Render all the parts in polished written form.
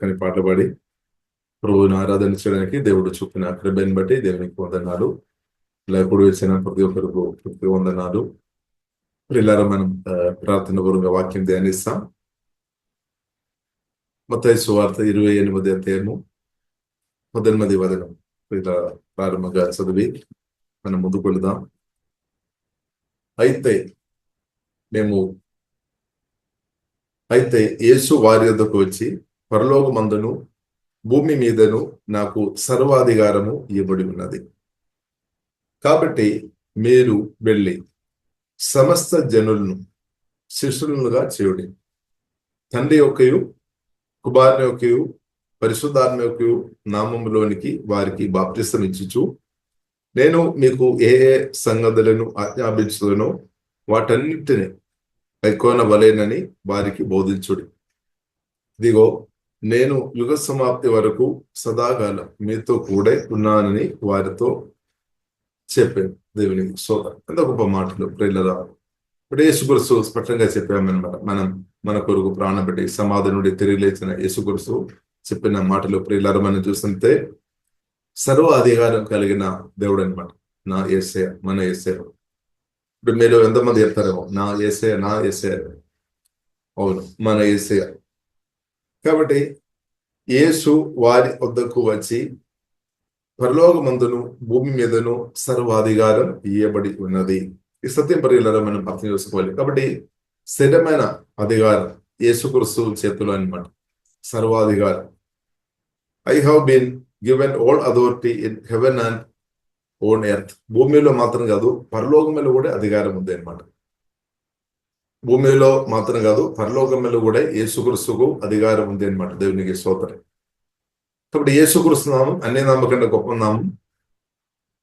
కానీ పాటలు పాడి ప్రభువుని ఆరాధించడానికి దేవుడు చూపిన కృపను బట్టి దేవునికి వందనాలు. ఇలా ఎప్పుడు వచ్చిన ప్రతి ఒక్కరికి ప్రతి వందనాలు. ఇలా మనం ప్రార్థన పూర్వక వాక్యం ధ్యానిస్తాం. మత్తయి సువార్త 28వ అధ్యాయము 18వ వచనం ఇలా ప్రారంభంగా చదివి మనం ముందుకు వెళదాం. అయితే యేసు వారి యొద్దకు వచ్చి, పరలోకమందును భూమి మీదను నాకు సర్వాధికారము ఇవ్వబడి ఉన్నది. కాబట్టి మీరు వెళ్ళి సమస్త జనులను శిష్యులుగా చేయుడి. తండ్రి యొక్కయు కుమారుని యొక్కయు పరిశుద్ధాత్మ యొక్కయు నామములోనికి వారికి బాప్తిసం ఇచ్చుచు, నేను మీకు ఏ ఏ సంగతులను ఆజ్ఞాపించుదునో వాటన్నిటిని కైకొనవలెనని వారికి బోధించుడి. ఇదిగో నేను యుగ సమాప్తి వరకు సదాకాలం మీతో కూడా ఉన్నానని వారితో చెప్పాను. దేవునికి స్తోత్రం. ఎంత గొప్ప మాటలు ప్రియులారా. ఇప్పుడు యేసుక్రీస్తు స్పష్టంగా చెప్పామన్నమాట. మన కొరకు ప్రాణం పెట్టి సమాధి నుండి తిరిగి లేచిన యేసుక్రీస్తు చెప్పిన మాటలు ప్రియులారా మనం చూస్తుంటే సర్వ అధికారం కలిగిన దేవుడు అనమాట. నా యేసయ్య, మన యేసయ్య. ఇప్పుడు మీరు ఎంతమంది చెప్తారేమో నా యేసయ్య. అవును, మన యేసయ్య. కాబట్టి యేసు వారి వద్దకు వచ్చి, పరలోకమందును భూమి మీదను సర్వాధికారం ఇయ్యబడి ఉన్నది. ఈ సత్యం పరిగణలో మనం అర్థం చేసుకోవాలి. కాబట్టి స్థిరమైన అధికారం యేసుక్రీస్తు చేతులు అనమాట. సర్వాధికారం. I have been given all authority in heaven and on earth. భూమిలో మాత్రం కాదు, పరలోకములో కూడా అధికారం ఉంది అనమాట. భూమిలో మాత్రం కాదు, పరలోకములో కూడా యేసుక్రీస్తుకు అధికారం ఉంది అనమాట. దేవునికి స్తోత్రం. కాబట్టి యేసుక్రీస్తు నామం అన్ని నామం కంటే గొప్ప నామం.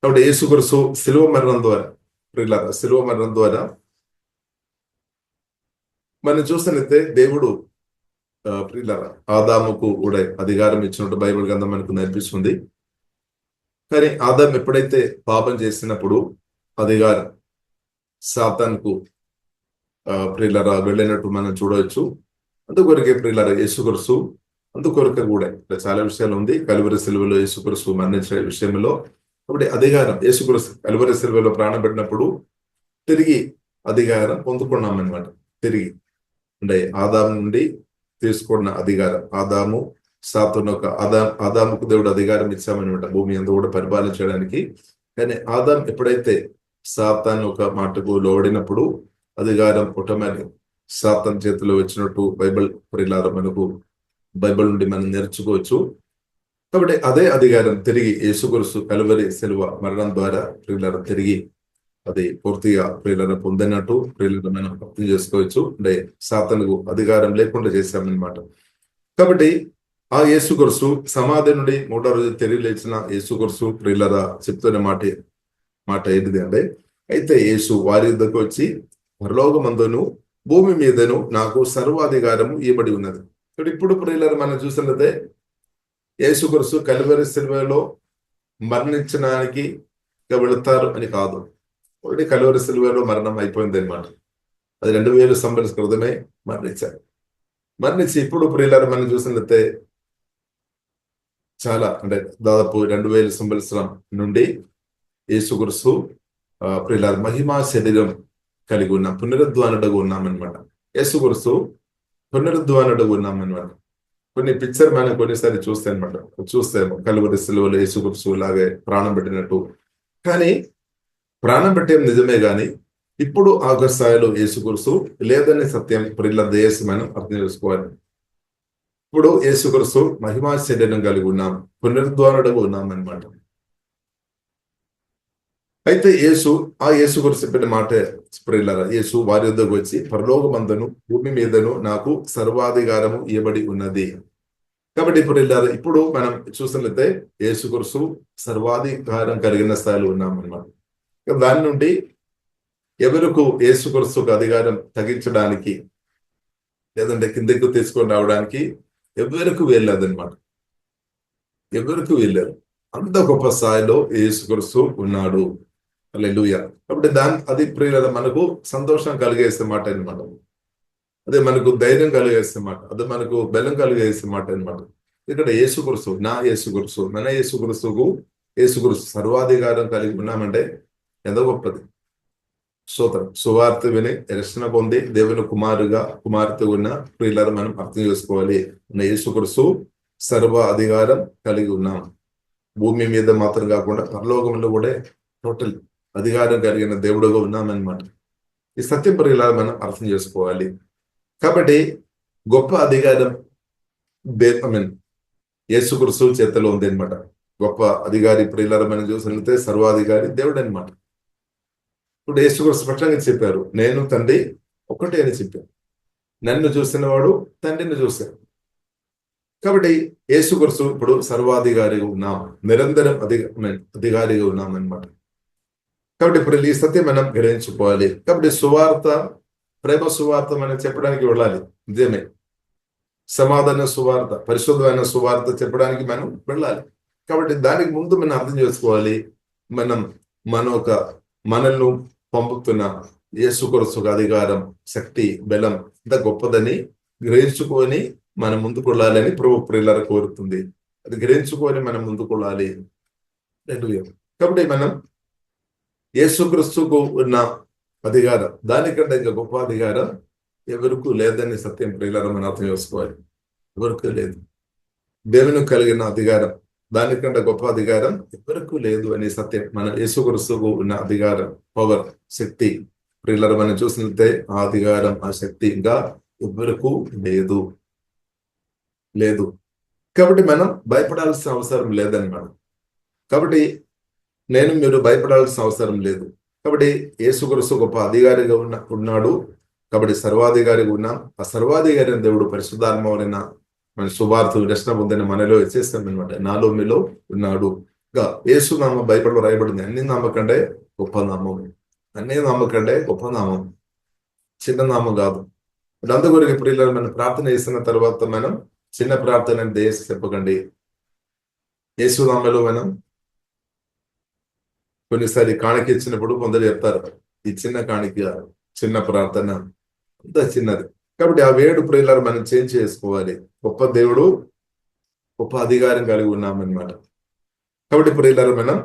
కాబట్టి యేసుక్రీస్తు శిలువ మరణం ద్వారా మనం చూస్తున్నట్లయితే దేవుడు ప్రియులారా ఆదాముకు కూడా అధికారం ఇచ్చినట్టు బైబిల్ గ్రంథం మనకు నేర్పిస్తుంది. కానీ ఆదాము ఎప్పుడైతే పాపం చేసినప్పుడు అధికారం సాతానుకు ప్రియులారా వెళ్ళినట్టు మనం చూడవచ్చు. అందుకొరకే ప్రియులారా యేసుక్రీస్తు అందుకొరకే కూడా ఇట్లా చాలా విషయాలు ఉంది. కలువరి సిలువలో యేసుక్రీస్తు మరణించే విషయంలో కాబట్టి అధికారం యేసుక్రీస్తు కలువరి సిలువలో ప్రాణం పెట్టినప్పుడు తిరిగి అధికారం పొందుకున్నాం అనమాట. తిరిగి అంటే ఆదాము నుండి తీసుకున్న అధికారం, ఆదాము సాతాను ఆదాముకు దేవుడు అధికారం ఇచ్చామనమాట భూమి అంతా కూడా పరిపాలించడానికి. కానీ ఆదాం ఎప్పుడైతే సాతాను ఒక మాటకు లోడినప్పుడు అధికారం ఆటోమేటిక్ సాతాను చేతిలో వచ్చినట్టు బైబిల్ ప్రియులారా మనకు బైబిల్ నుండి మనం నేర్చుకోవచ్చు. కాబట్టి అదే అధికారం తిరిగి యేసుక్రీస్తు కలువరి సిలువ మరణం ద్వారా ప్రియులారా తిరిగి అది పూర్తిగా ప్రియులను పొందినట్టు ప్రియులను మనం అర్థం చేసుకోవచ్చు. అంటే సాతానుకు అధికారం లేకుండా చేశామన్నమాట. కాబట్టి ఆ యేసుక్రీస్తు సమాధి నుండి 3వ రోజు తిరిగి లేచిన యేసుక్రీస్తు ప్రియులరా చెప్తున్న మాట ఏంటిది అంటే, అయితే యేసు వారి యుద్ధకు వచ్చి, పరలోకమందును భూమి మీదను నాకు సర్వాధికారము ఇవ్వబడి ఉన్నది. ఇప్పుడు ప్రియులరా మనం చూసినట్లయితే యేసుక్రీస్తు కలువరి సిలువలో మరణించడానికి వెళతారు అని కాదు. ఒకటి కలువరి సిలువలో మరణం అయిపోయింది అనమాట. అది 2000 సంవత్సరాల క్రితమే మరణించి ఇప్పుడు ప్రియులారా మనం చూసినట్లయితే చాలా అంటే దాదాపు 2000 సంవత్సరం నుండి యేసుక్రీస్తు ప్రియులారా మహిమా శరీరం కలిగి ఉన్నాం, పునరుద్ధానుడుగా ఉన్నామన్నమాట. యేసుక్రీస్తు పునరుద్ధానుడుగా ఉన్నామన్నమాట. కొన్ని పిక్చర్ మనం కొన్నిసారి చూస్తాము కలువరి సిలువలో యేసుక్రీస్తు లాగే ప్రాణం పెట్టినట్టు. కానీ ప్రాణం పెట్టే నిజమే గాని ఇప్పుడు ఆఖరి స్థాయిలో యేసుక్రీస్తు లేదనే సత్యం ప్రియుల దయచేసి మనం అర్థం చేసుకోవాలి. ఇప్పుడు యేసుక్రీస్తు మహిమా శరీరం కలిగి ఉన్నాం, పునరుద్ధానుడుగా ఉన్నాం అనమాట. అయితే యేసుక్రీస్తు చెప్పిన మాట ప్రియులారా, యేసు వారి యొద్దకు వచ్చి, పరలోకమందును భూమి మీదను నాకు సర్వాధికారము ఇవ్వబడి ఉన్నది. కాబట్టి ప్రియులారా ఇప్పుడు మనం చూసినట్లయితే యేసుక్రీస్తు సర్వాధికారం కలిగిన స్థాయిలో ఉన్నాం అనమాట. దాని నుండి ఎవరికి యేసుక్రీస్తుకు అధికారం తగ్గించడానికి లేదంటే కిందకు తీసుకొని రావడానికి ఎవరికి వెళ్ళలేదన్నమాట. ఎవరికి వెళ్ళారు. అంత గొప్ప స్థాయిలో యేసుక్రీస్తు ఉన్నాడు. హల్లెలూయా. కాబట్టి అది ప్రియులారా మనకు సంతోషం కలిగేసే మాట అనమాట. అదే మనకు ధైర్యం కలిగేసే మాట, అదే మనకు బలం కలిగేసే మాట అనమాట. ఇక్కడ యేసుక్రీస్తు, నా యేసుక్రీస్తు, మన యేసుక్రీస్తు సర్వాధికారం కలిగి ఉన్నామంటే ఎంత గొప్పది. స్తోత్రం. సువార్త విని రక్షణ పొంది దేవుని కుమార్తె ఉన్న ప్రియులను మనం అర్థం చేసుకోవాలి. మన యేసుక్రీస్తు సర్వ అధికారం కలిగి ఉన్నాం. భూమి మీద మాత్రం కాకుండా పరలోకంలో కూడా టోటల్ అధికారం కలిగిన దేవుడుగా ఉన్నామన్నమాట. ఈ సత్యం ప్రియులను మనం అర్థం చేసుకోవాలి. కాబట్టి గొప్ప అధికారం యేసుక్రీస్తు చేతిలో ఉంది అనమాట. గొప్ప అధికారి ప్రియులను మనం చూసినట్లయితే సర్వాధికారి దేవుడు అనమాట. ఇప్పుడు యేసుక్రీస్తు స్పష్టంగా చెప్పారు, నేను తండ్రి ఒకటే అని చెప్పారు. నన్ను చూసిన వాడు తండ్రిని చూశారు. కాబట్టి యేసుక్రీస్తు ఇప్పుడు సర్వాధికారిగా ఉన్నాం, నిరంతరం అధికారిగా ఉన్నాం అనమాట. కాబట్టి ఇప్పుడు ఈ సత్యం మనం గ్రహించుకోవాలి. కాబట్టి సువార్త, ప్రేమ సువార్త మనం చెప్పడానికి వెళ్ళాలి, నిజమే. సమాధాన సువార్త, పరిశుద్ధమైన సువార్త చెప్పడానికి మనం వెళ్ళాలి. కాబట్టి దానికి ముందు మనం అర్థం చేసుకోవాలి, మనల్ని పంపుతున్న యేసుక్రీస్తు అధికారం, శక్తి, బలం ఇంత గొప్పదని గ్రహించుకొని మనం ముందుకు వెళ్ళాలని ప్రభు ప్రియులారా కోరుతుంది. అది గ్రహించుకొని మనం ముందుకు వెళ్ళాలి. కాబట్టి మనం యేసుక్రీస్తుకు ఉన్న అధికారం, దానికంటే ఇంకా గొప్ప అధికారం ఎవరికి లేదని సత్యం ప్రియులారా మనం అర్థం చేసుకోవాలి. ఎవరికి లేదు. దేవుని కలిగిన అధికారం, దానికంటే గొప్ప అధికారం ఎవరికి లేదు అనే సత్యం. మన యేసుక్రీస్తుకు ఉన్న అధికారం, పవర్, శక్తి ప్రియులారా మనం చూసినట్లయితే ఆ అధికారం, ఆ శక్తి ఇంకా ఎవరికి లేదు. కాబట్టి మనం భయపడాల్సిన అవసరం లేదన్నమాట. కాబట్టి మీరు భయపడాల్సిన అవసరం లేదు. కాబట్టి యేసుక్రీస్తు గొప్ప అధికారిగా ఉన్నాడు. కాబట్టి సర్వాధికారిగా ఉన్నాం. ఆ సర్వాధికారి దేవుడు పరిశుద్ధాత్మవైన మన సువార్త రక్షణ పొందిన మనలో వచ్చేస్తాం అనమాట. నాలో మీలో ఉన్నాడు. ఇంకా యేసు నామం బైబిల్లో రాయబడింది, అన్ని నామకంటే గొప్ప నామం, అన్ని నామకంటే గొప్ప నామం, చిన్న నామం కాదు. అందుకొరకు ప్రియులారా మనం ప్రార్థన చేసిన తర్వాత మనం చిన్న ప్రార్థన దేశ చెప్పకండి. యేసు నామలో మనం కొన్నిసారి కాணிక ఇచ్చినప్పుడు కొందరు చెప్తారు, ఈ చిన్న కాணிక, చిన్న ప్రార్థన అంత చిన్నది. కాబట్టి ఆ వేడు ప్రియులారా మనం చేంజ్ చేసుకోవాలి. గొప్ప దేవుడు, గొప్ప అధికారం కలిగి ఉన్నామన్నమాట. కాబట్టి ప్రియులారా మనం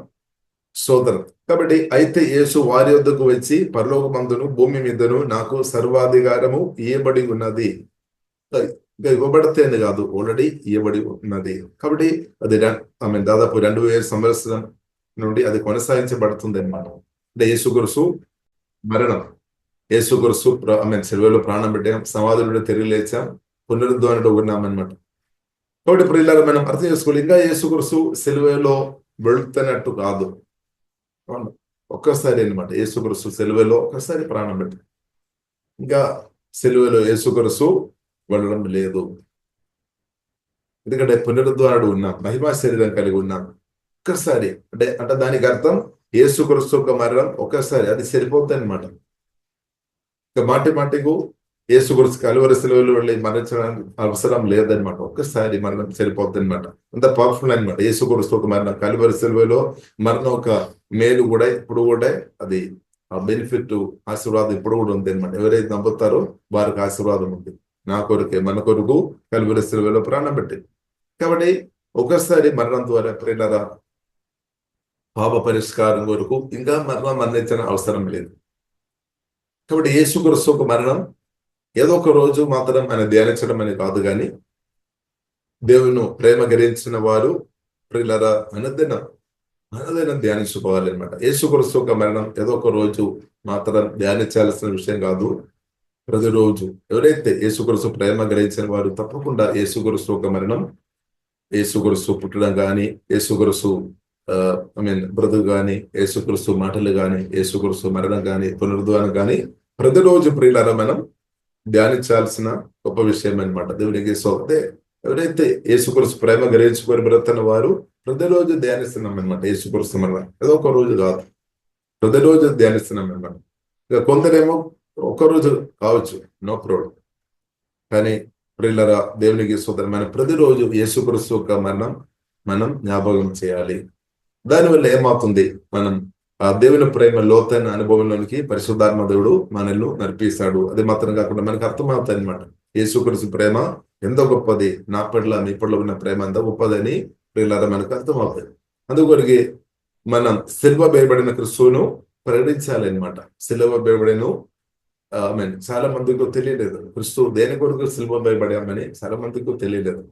సోదరు. కాబట్టి అయితే యేసు వారి వద్దకు వచ్చి, పరలోకమందును భూమి మీదను నాకు సర్వాధికారము ఇవ్వబడి ఉన్నది. ఇంకా ఇవ్వబడితేనే కాదు, ఆల్రెడీ ఇవ్వబడి ఉన్నది. కాబట్టి అది దాదాపు 2000 సంవత్సరం నుండి అది కొనసాగించబడుతుంది అనమాట. అంటే యేసుక్రీస్తు మరణం, యేసుక్రీస్తు సెలవులో ప్రాణం పెట్టాం, సమాధులు తిరిగి లేచాం, పునరుద్ధరణలో ఉన్నామన్నమాట. కాబట్టి ప్రియులారా మనం అర్థం చేసుకోవాలి, ఇంకా యేసుక్రీస్తు సెలవులో వెళుతున్నట్టు కాదు. ఒక్కసారి అనమాట యేసుక్రీస్తు సెలవులో ఒక్కసారి ప్రాణం పెట్టాం, ఇంకా సెలవులో యేసుక్రీస్తు వెళ్ళడం లేదు. ఎందుకంటే పునరుద్ధరణుడు ఉన్నాం, మహిమా శరీరం కలిగి ఉన్నాం. ఒక్కసారి అంటే దానికి అర్థం యేసుక్రీస్తు యొక్క మరణం ఒక్కసారి, అది సరిపోతుంది అనమాట. ఇంకా మాటికు యేసుక్రీస్తు కలువరి సెలవులు వెళ్ళి మరణించడానికి అవసరం లేదనమాట. ఒక్కసారి మరణం సరిపోతుంది అనమాట. అంత పవర్ఫుల్ అనమాట యేసుక్రీస్తు ఒక మరణం. కలువరి సెలవులో మరణం ఒక మేలు కూడా ఇప్పుడు కూడా అది ఆ బెనిఫిట్, ఆశీర్వాదం ఇప్పుడు కూడా ఉంది అనమాట. ఎవరైతే నమ్ముతారో వారికి ఆశీర్వాదం ఉంది. నా కొరకే, మన కొరకు కలువరి సెలవులో ప్రాణం పెట్టింది. కాబట్టి ఒకసారి మరణం ద్వారా ప్రియులారా పాప పరిష్కారం కొరకు ఇంకా మరణించిన అవసరం లేదు. కాబట్టి యేసుక్రీస్తు ఒక మరణం ఏదో ఒక రోజు మాత్రం ఆయన ధ్యానించడం అని కాదు, కానీ దేవుని ప్రేమ గ్రహించిన వారు ప్రియులారా మనదైనా ధ్యానించుకోవాలన్నమాట. యేసుక్రీస్తు ఒక మరణం ఏదో ఒక రోజు మాత్రం ధ్యానించాల్సిన విషయం కాదు, ప్రతిరోజు. ఎవరైతే యేసుక్రీస్తు ప్రేమ గ్రహించిన వారు తప్పకుండా యేసుక్రీస్తు ఒక మరణం, యేసుక్రీస్తు పుట్టడం కానీ, యేసుక్రీస్తు బ్రతుకు కానీ, యేసుక్రీస్తు మాటలు కానీ, యేసుక్రీస్తు మరణం కానీ, పునరుద్ధరణ కానీ ప్రతిరోజు ప్రియులారా మనం ధ్యానించాల్సిన గొప్ప విషయం అనమాట. దేవునికి సోతే ఎవరైతే యేసుక్రీస్తు ప్రేమ గ్రహించుకొని బ్రతున్న వారు ప్రతిరోజు ధ్యానిస్తున్నాం అనమాట. యేసుక్రీస్తు మరణం ఏదో ఒక రోజు కాదు, ప్రతిరోజు ధ్యానిస్తున్నాం అనమాట. ఇక కొందరేమో ఒక్కరోజు కావచ్చు, నో ప్రాబ్లం. కానీ ప్రియులారా దేవునికి సోదరు మనం ప్రతిరోజు యేసుక్రీస్తు యొక్క మరణం మనం జ్ఞాపకం చేయాలి. దానివల్ల ఏమవుతుంది, మనం ఆ దేవుని ప్రేమ లోతైన అనుభవంలోనికి పరిశుద్ధాత్మ దేవుడు మనల్ని నడిపిస్తాడు. అది మాత్రం కాకుండా మనకు అర్థమవుతుంది అనమాట. యేసుక్రీస్తు ప్రేమ ఎంతో గొప్పది, నా పట్ల మీ పట్ల ఉన్న ప్రేమ ఎంత గొప్పదని ప్రియులారా మనకు అర్థమవుతుంది. అందుకొరికి మనం సిలువ వేయబడిన క్రిస్తువును ప్రకటించాలి అనమాట. సిలువ వేయబడిన చాలా మందికి తెలియలేదు, క్రిస్తు దేని కొరకు సిలువ వేయబడామని చాలా మందికి తెలియలేదు.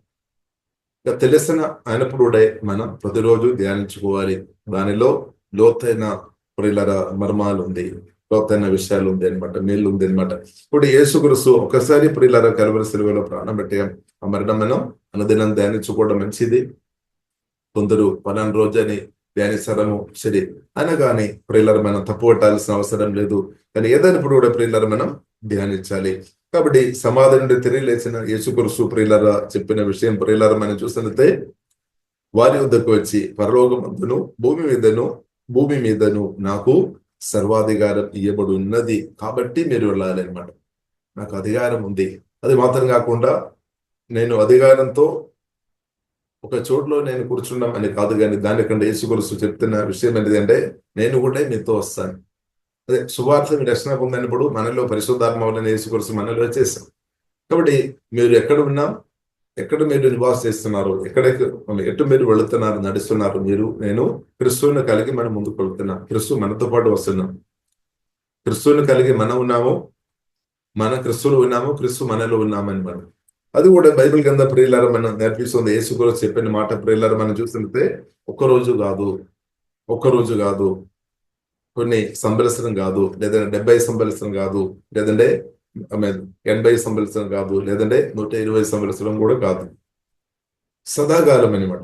ఇక తెలిసిన అయినప్పుడు కూడా మనం ప్రతిరోజు ధ్యానించుకోవాలి. దానిలో లోతైన ప్రియులార మర్మాలు ఉంది, లోతైన విషయాలు ఉంది అనమాట, మేలు ఉంది అనమాట. ఇప్పుడు యేసుక్రీస్తు ఒకసారి ప్రియులార కల్వరి సిలువలో ప్రాణం పెట్టాం. ఆ మరణం మనం అనుదినం ధ్యానించుకోవడం మంచిది. కొందరు పలానా రోజని ధ్యానిస్తారము, సరే అనగానే ప్రియులార మనం తప్పు పట్టాల్సిన అవసరం లేదు. కానీ ఏదైనప్పుడు కూడా ప్రియులార మనం ధ్యానించాలి. కాబట్టి సమాధి నుండి తిరిగి లేచిన యేసుక్రీస్తు ప్రియులార చెప్పిన విషయం ప్రియులార మనం చూసినట్లయితే, వారి వద్దకు వచ్చి పరలోకమందును భూమి మీదను నాకు సర్వాధికారం ఇవ్వబడి ఉన్నది, కాబట్టి మీరు వెళ్ళాలి అనమాట. నాకు అధికారం ఉంది. అది మాత్రం కాకుండా నేను అధికారంతో ఒక చోట్లో నేను కూర్చున్నాం అని కాదు, కానీ దానికంటే యేసుక్రీస్తు చెప్తున్న విషయం ఏంటంటే, నేను కూడా మీతో వస్తాను. అదే సువార్త మీరు రక్షణ పొందినప్పుడు మనలో పరిశుద్ధాత్మ వలన యేసుక్రీస్తు మనలో వచ్చేసాం. కాబట్టి మీరు ఎక్కడ ఉన్నా, ఎక్కడ మీరు నివాసం చేస్తున్నారు, ఎటు మీరు వెళుతున్నారు, నడుస్తున్నారు, నేను క్రిస్తువుని కలిగి మనం ముందుకు వెళుతున్నాం. క్రిస్తు మనతో పాటు వస్తున్నాం. క్రిస్తువుని కలిగి మనం ఉన్నాము, మన క్రిస్తువులు ఉన్నాము, క్రిస్తు మనలో ఉన్నామని మనం. అది కూడా బైబిల్ కింద ప్రియులారా మనం నేర్పిస్తుంది. యేసుక్రీస్తు చెప్పిన మాట ప్రియులారా మనం చూస్తుంటే, ఒక్కరోజు కాదు, కొన్ని సంవత్సరం కాదు, లేదంటే 70 సంవత్సరం కాదు, లేదంటే 80 సంవత్సరం కాదు, లేదంటే 120 సంవత్సరం కూడా కాదు. సదాకాలం అనమాట.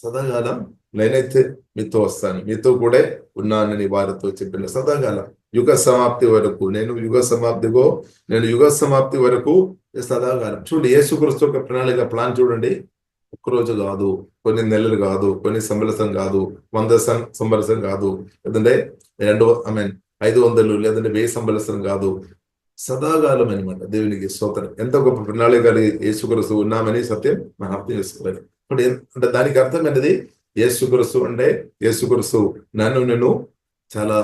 సదాకాలం నేనైతే మీతో వస్తాను, మీతో కూడా ఉన్నానని వారితో చెప్పిన సదాకాలం. యుగ సమాప్తి వరకు నేను యుగ సమాప్తి వరకు సదాకాలం. చూడండి, యేసుక్రీస్తు యొక్క ప్లాన్ చూడండి. ఒక్కరోజు కాదు, కొన్ని నెలలు కాదు, కొన్ని సంవత్సరం కాదు, 100 సంవత్సరం కాదు, లేదంటే 500 లేదంటే 1000 సంవత్సరం కాదు, సదాకాలం అనమాట. దేవునికి స్తోత్రం. ఎంత గొప్ప ప్రణాళిక కలిగి యేసుక్రీస్తు ఉన్నామని సత్యం మనం అర్థం చేసుకోవాలి. అంటే దానికి అర్థం ఏంటిది? యేసుక్రీస్తు నేను చాలా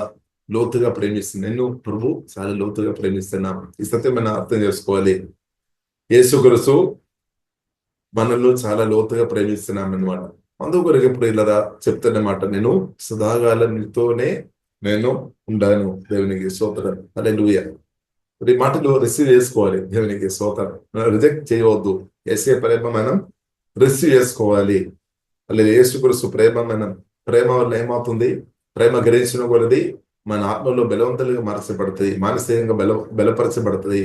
లోతుగా ప్రేమిస్తున్నాను, నిన్ను ప్రభు చాలా లోతుగా ప్రేమిస్తున్నాం. ఈ సత్యం మనం అర్థం చేసుకోవాలి. యేసుక్రీస్తు మనల్ని చాలా లోతుగా ప్రేమిస్తున్నాం అనమాట. అందుకొరకు ఇప్పుడు ఇలా చెప్తున్నమాట, నేను సదాకాలం నీతోనే నేను ఉండాను. దేవునికి స్తోత్రం. హల్లెలూయా. ఈ మాటలు రిసీవ్ చేసుకోవాలి. దేవునికి స్తోత్రం. రిజెక్ట్ చేయవద్దు. యేసే ప్రేమ మనం రిసీవ్ చేసుకోవాలి. అలాగే యేసుక్రీస్తు ప్రేమ వల్ల ఏమవుతుంది? ప్రేమ గ్రహించిన కొలది మన ఆత్మలో బలవంతులుగా మార్చబడుతుంది, మానసికంగా బలపరచబడుతుంది,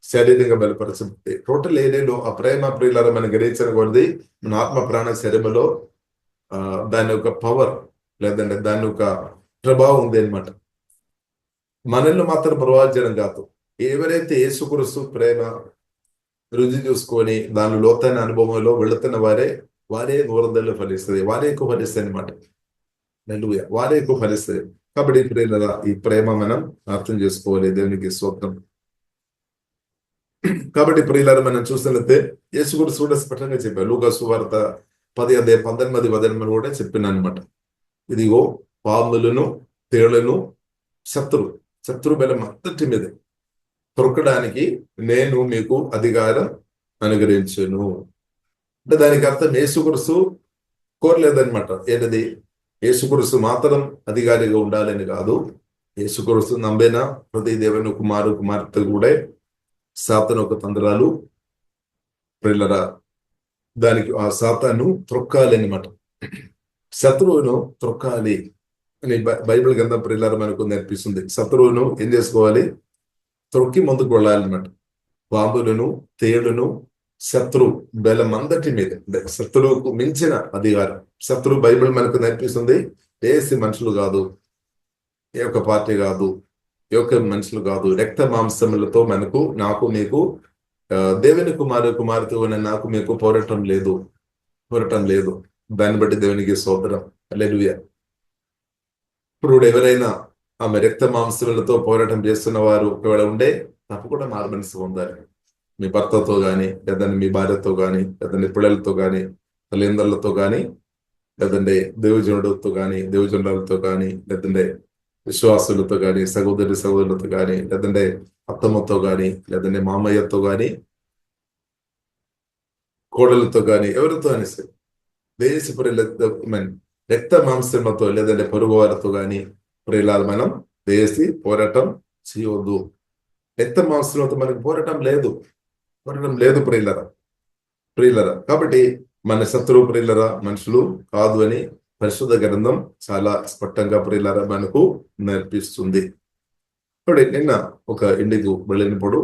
శారీరకంగా బలపరచబడుతుంది. టోటల్ ఏరియాలో ఆ ప్రేమ ప్రియులారా మనం గ్రహించిన కొలది మన ఆత్మ ప్రాణ శరీరంలో దాని యొక్క పవర్, లేదంటే దాని యొక్క ప్రభావం ఉంది అనమాట. మనల్ని మాత్రం ప్రభావించడం కాదు. ఎవరైతే యేసుక్రీస్తు ప్రేమ రుచి చూసుకొని దాని లోతైన అనుభవంలో వెళుతున్న వారే నూరందరిలో ఫలిస్తుంది, వారే ఎక్కువ ఫలిస్తుంది అనమాట. వారే ఎక్కువ ఫలిస్తుంది. కాబట్టి ప్రియులారా, ఈ ప్రేమ మనం అర్థం చేసుకోవాలి. దేవునికి స్తోత్రం. కాబట్టి ప్రియులారా, మనం చూసినట్లయితే యేసుక్రీస్తు కూడా స్పష్టంగా చెప్పారు. లూకా సువార్త 10:19 కూడా చెప్పిన అనమాట. ఇదిగో పాములను తేళ్లను శత్రు బలం అంతటి మీద తొరకడానికి నేను మీకు అధికారం అనుగ్రహించును. అంటే దానికి అర్థం యేసుక్రీస్తు కోరలేదనమాట. ఏంటది? యేసుక్రీస్తు మాత్రం అధికారిగా ఉండాలని కాదు. యేసుక్రీస్తు నమ్మిన ప్రతి దేవుని కుమార్తె కూడా సాతాను ఒక తంత్రాలు ప్రియులారా, దానికి ఆ సాతాను త్రొక్కాలి అనమాట. శత్రువును త్రొక్కాలి అని బైబిల్ గ్రంథం ప్రియులారా మనకు నేర్పిస్తుంది. శత్రువును ఏం చేసుకోవాలి? త్రొక్కి ముందుకు వెళ్ళాలన్నమాట. పాములను తేళ్లను శత్రు బలం అంతటి మీద, శత్రువుకు మించిన అధికారం. శత్రువు బైబిల్ మనకు నేర్పిస్తుంది. ఏసి మనుషులు కాదు, ఏ ఒక్క పార్టీ కాదు, ఏ ఒక్క మనుషులు కాదు, రక్త మాంసములతో నాకు మీకు దేవుని కుమార్తె ఉన్న నాకు మీకు పోరాటం లేదు. దాన్ని బట్టి దేవునికి స్తోత్రం. హల్లెలూయా. ఇప్పుడు ఎవరైనా ఆమె రక్త మాంసములతో పోరాటం చేస్తున్న వారు ఒకవేళ ఉండే, తప్పకుండా మారుమనసు పొందాలి. మీ భర్తతో కానీ, లేదంటే మీ భార్యతో కానీ, లేదంటే పిల్లలతో కానీ, తల్లిదండ్రులతో కానీ, లేదంటే దేవజనులతో కానీ, లేదంటే విశ్వాసులతో కానీ, సహోదరులతో కానీ, లేదంటే అత్తమ్మతో కానీ, లేదంటే మామయ్యతో కానీ, కోడలతో కానీ ఎవరితో అని సరే దేశ ప్రియులతో రక్త మాంసములతో లేదంటే పొరుగు వారితో కానీ ప్రియులాలు మనం దేశీ పోరాటం చేయవద్దు. రక్త మాంసములతో మనకి పోరాటం లేదు ప్రియులరా. కాబట్టి మన శత్రువు ప్రియులరా మనుషులు కాదు అని పరిశుద్ధ గ్రంథం చాలా స్పష్టంగా ప్రియులరా మనకు నేర్పిస్తుంది. ఇప్పుడు నిన్న ఒక ఇంటికి వెళ్ళినప్పుడు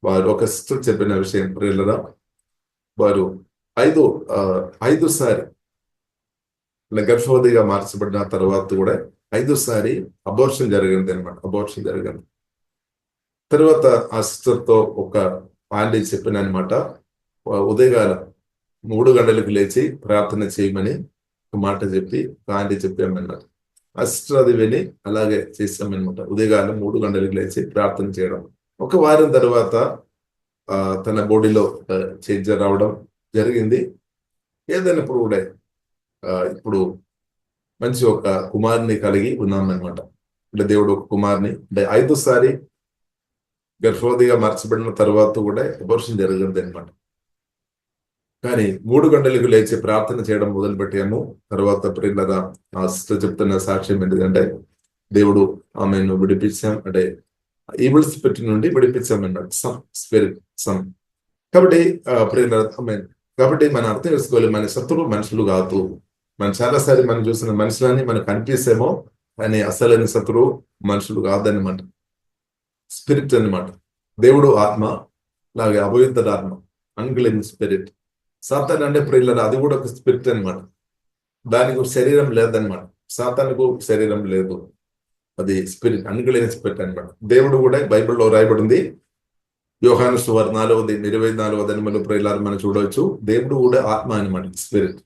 వారు ఒక సిస్టర్ చెప్పిన విషయం ప్రియులరా, వారు ఐదు సారి గర్భవతిగా మార్చబడిన తర్వాత కూడా 5వ సారి అబోర్షన్ జరిగింది. తర్వాత ఆ సిస్టర్ తో ఒక ఆంటీ చెప్పిన అనమాట, ఉదయకాలం 3 గంటలకు లేచి ప్రార్థన చేయమని ఒక మాట చెప్పి ఆంటీ చెప్పామన్నారు. ఆ సిస్టర్ అది విని అలాగే చేశామన్నమాట. ఉదయకాలం 3 గంటలకు లేచి ప్రార్థన చేయడం. ఒక వారం తర్వాత తన బాడీలో చేంజ్ రావడం జరిగింది. ఏదైనప్పుడు కూడా ఇప్పుడు మంచి ఒక కుమారుని కలిగి ఉన్నామన్నమాట. అంటే దేవుడు ఒక కుమారుని అంటే 5వ సారి గర్భవతిగా మార్చబడిన తర్వాత కూడా అబోర్షన్ జరిగింది అనమాట. కానీ 3 గంటలకు లేచి ప్రార్థన చేయడం మొదలు పెట్టాము. తర్వాత ప్రియులరా ఆ సిస్టర్ చెప్తున్న సాక్ష్యం ఏంటంటే దేవుడు ఆమెను విడిపించాం, అంటే ఈవిల్ స్పిరిట్ నుండి విడిపించామన్నాడు. సమ్ కాబట్టి ప్రియులరా కాబట్టి మనం అర్థం చేసుకోవాలి, మన శత్రువు మనుషులు కాదు. మనం చాలాసారి మనం చూసిన మనుషులని మనకు కనిపిస్తేమో కానీ అసలైన శత్రువు మనుషులు కాదనమాట, స్పిరిట్ అనమాట. దేవుడు ఆత్మ, అలాగే అపవిత్ర ఆత్మ, అన్క్లీన్ స్పిరిట్. సాతాన్ అంటే ప్రియులరా అది కూడా ఒక స్పిరిట్ అనమాట. దానికి శరీరం లేదనమాట. సాతానుకు శరీరం లేదు, అది స్పిరిట్, అన్క్లీన్ స్పిరిట్ అనమాట. దేవుడు కూడా బైబిల్లో రాయబడింది, యోహాను సువార్త 4:24 ప్రియులారా మనం చూడవచ్చు. దేవుడు కూడా ఆత్మ అనమాట, స్పిరిట్,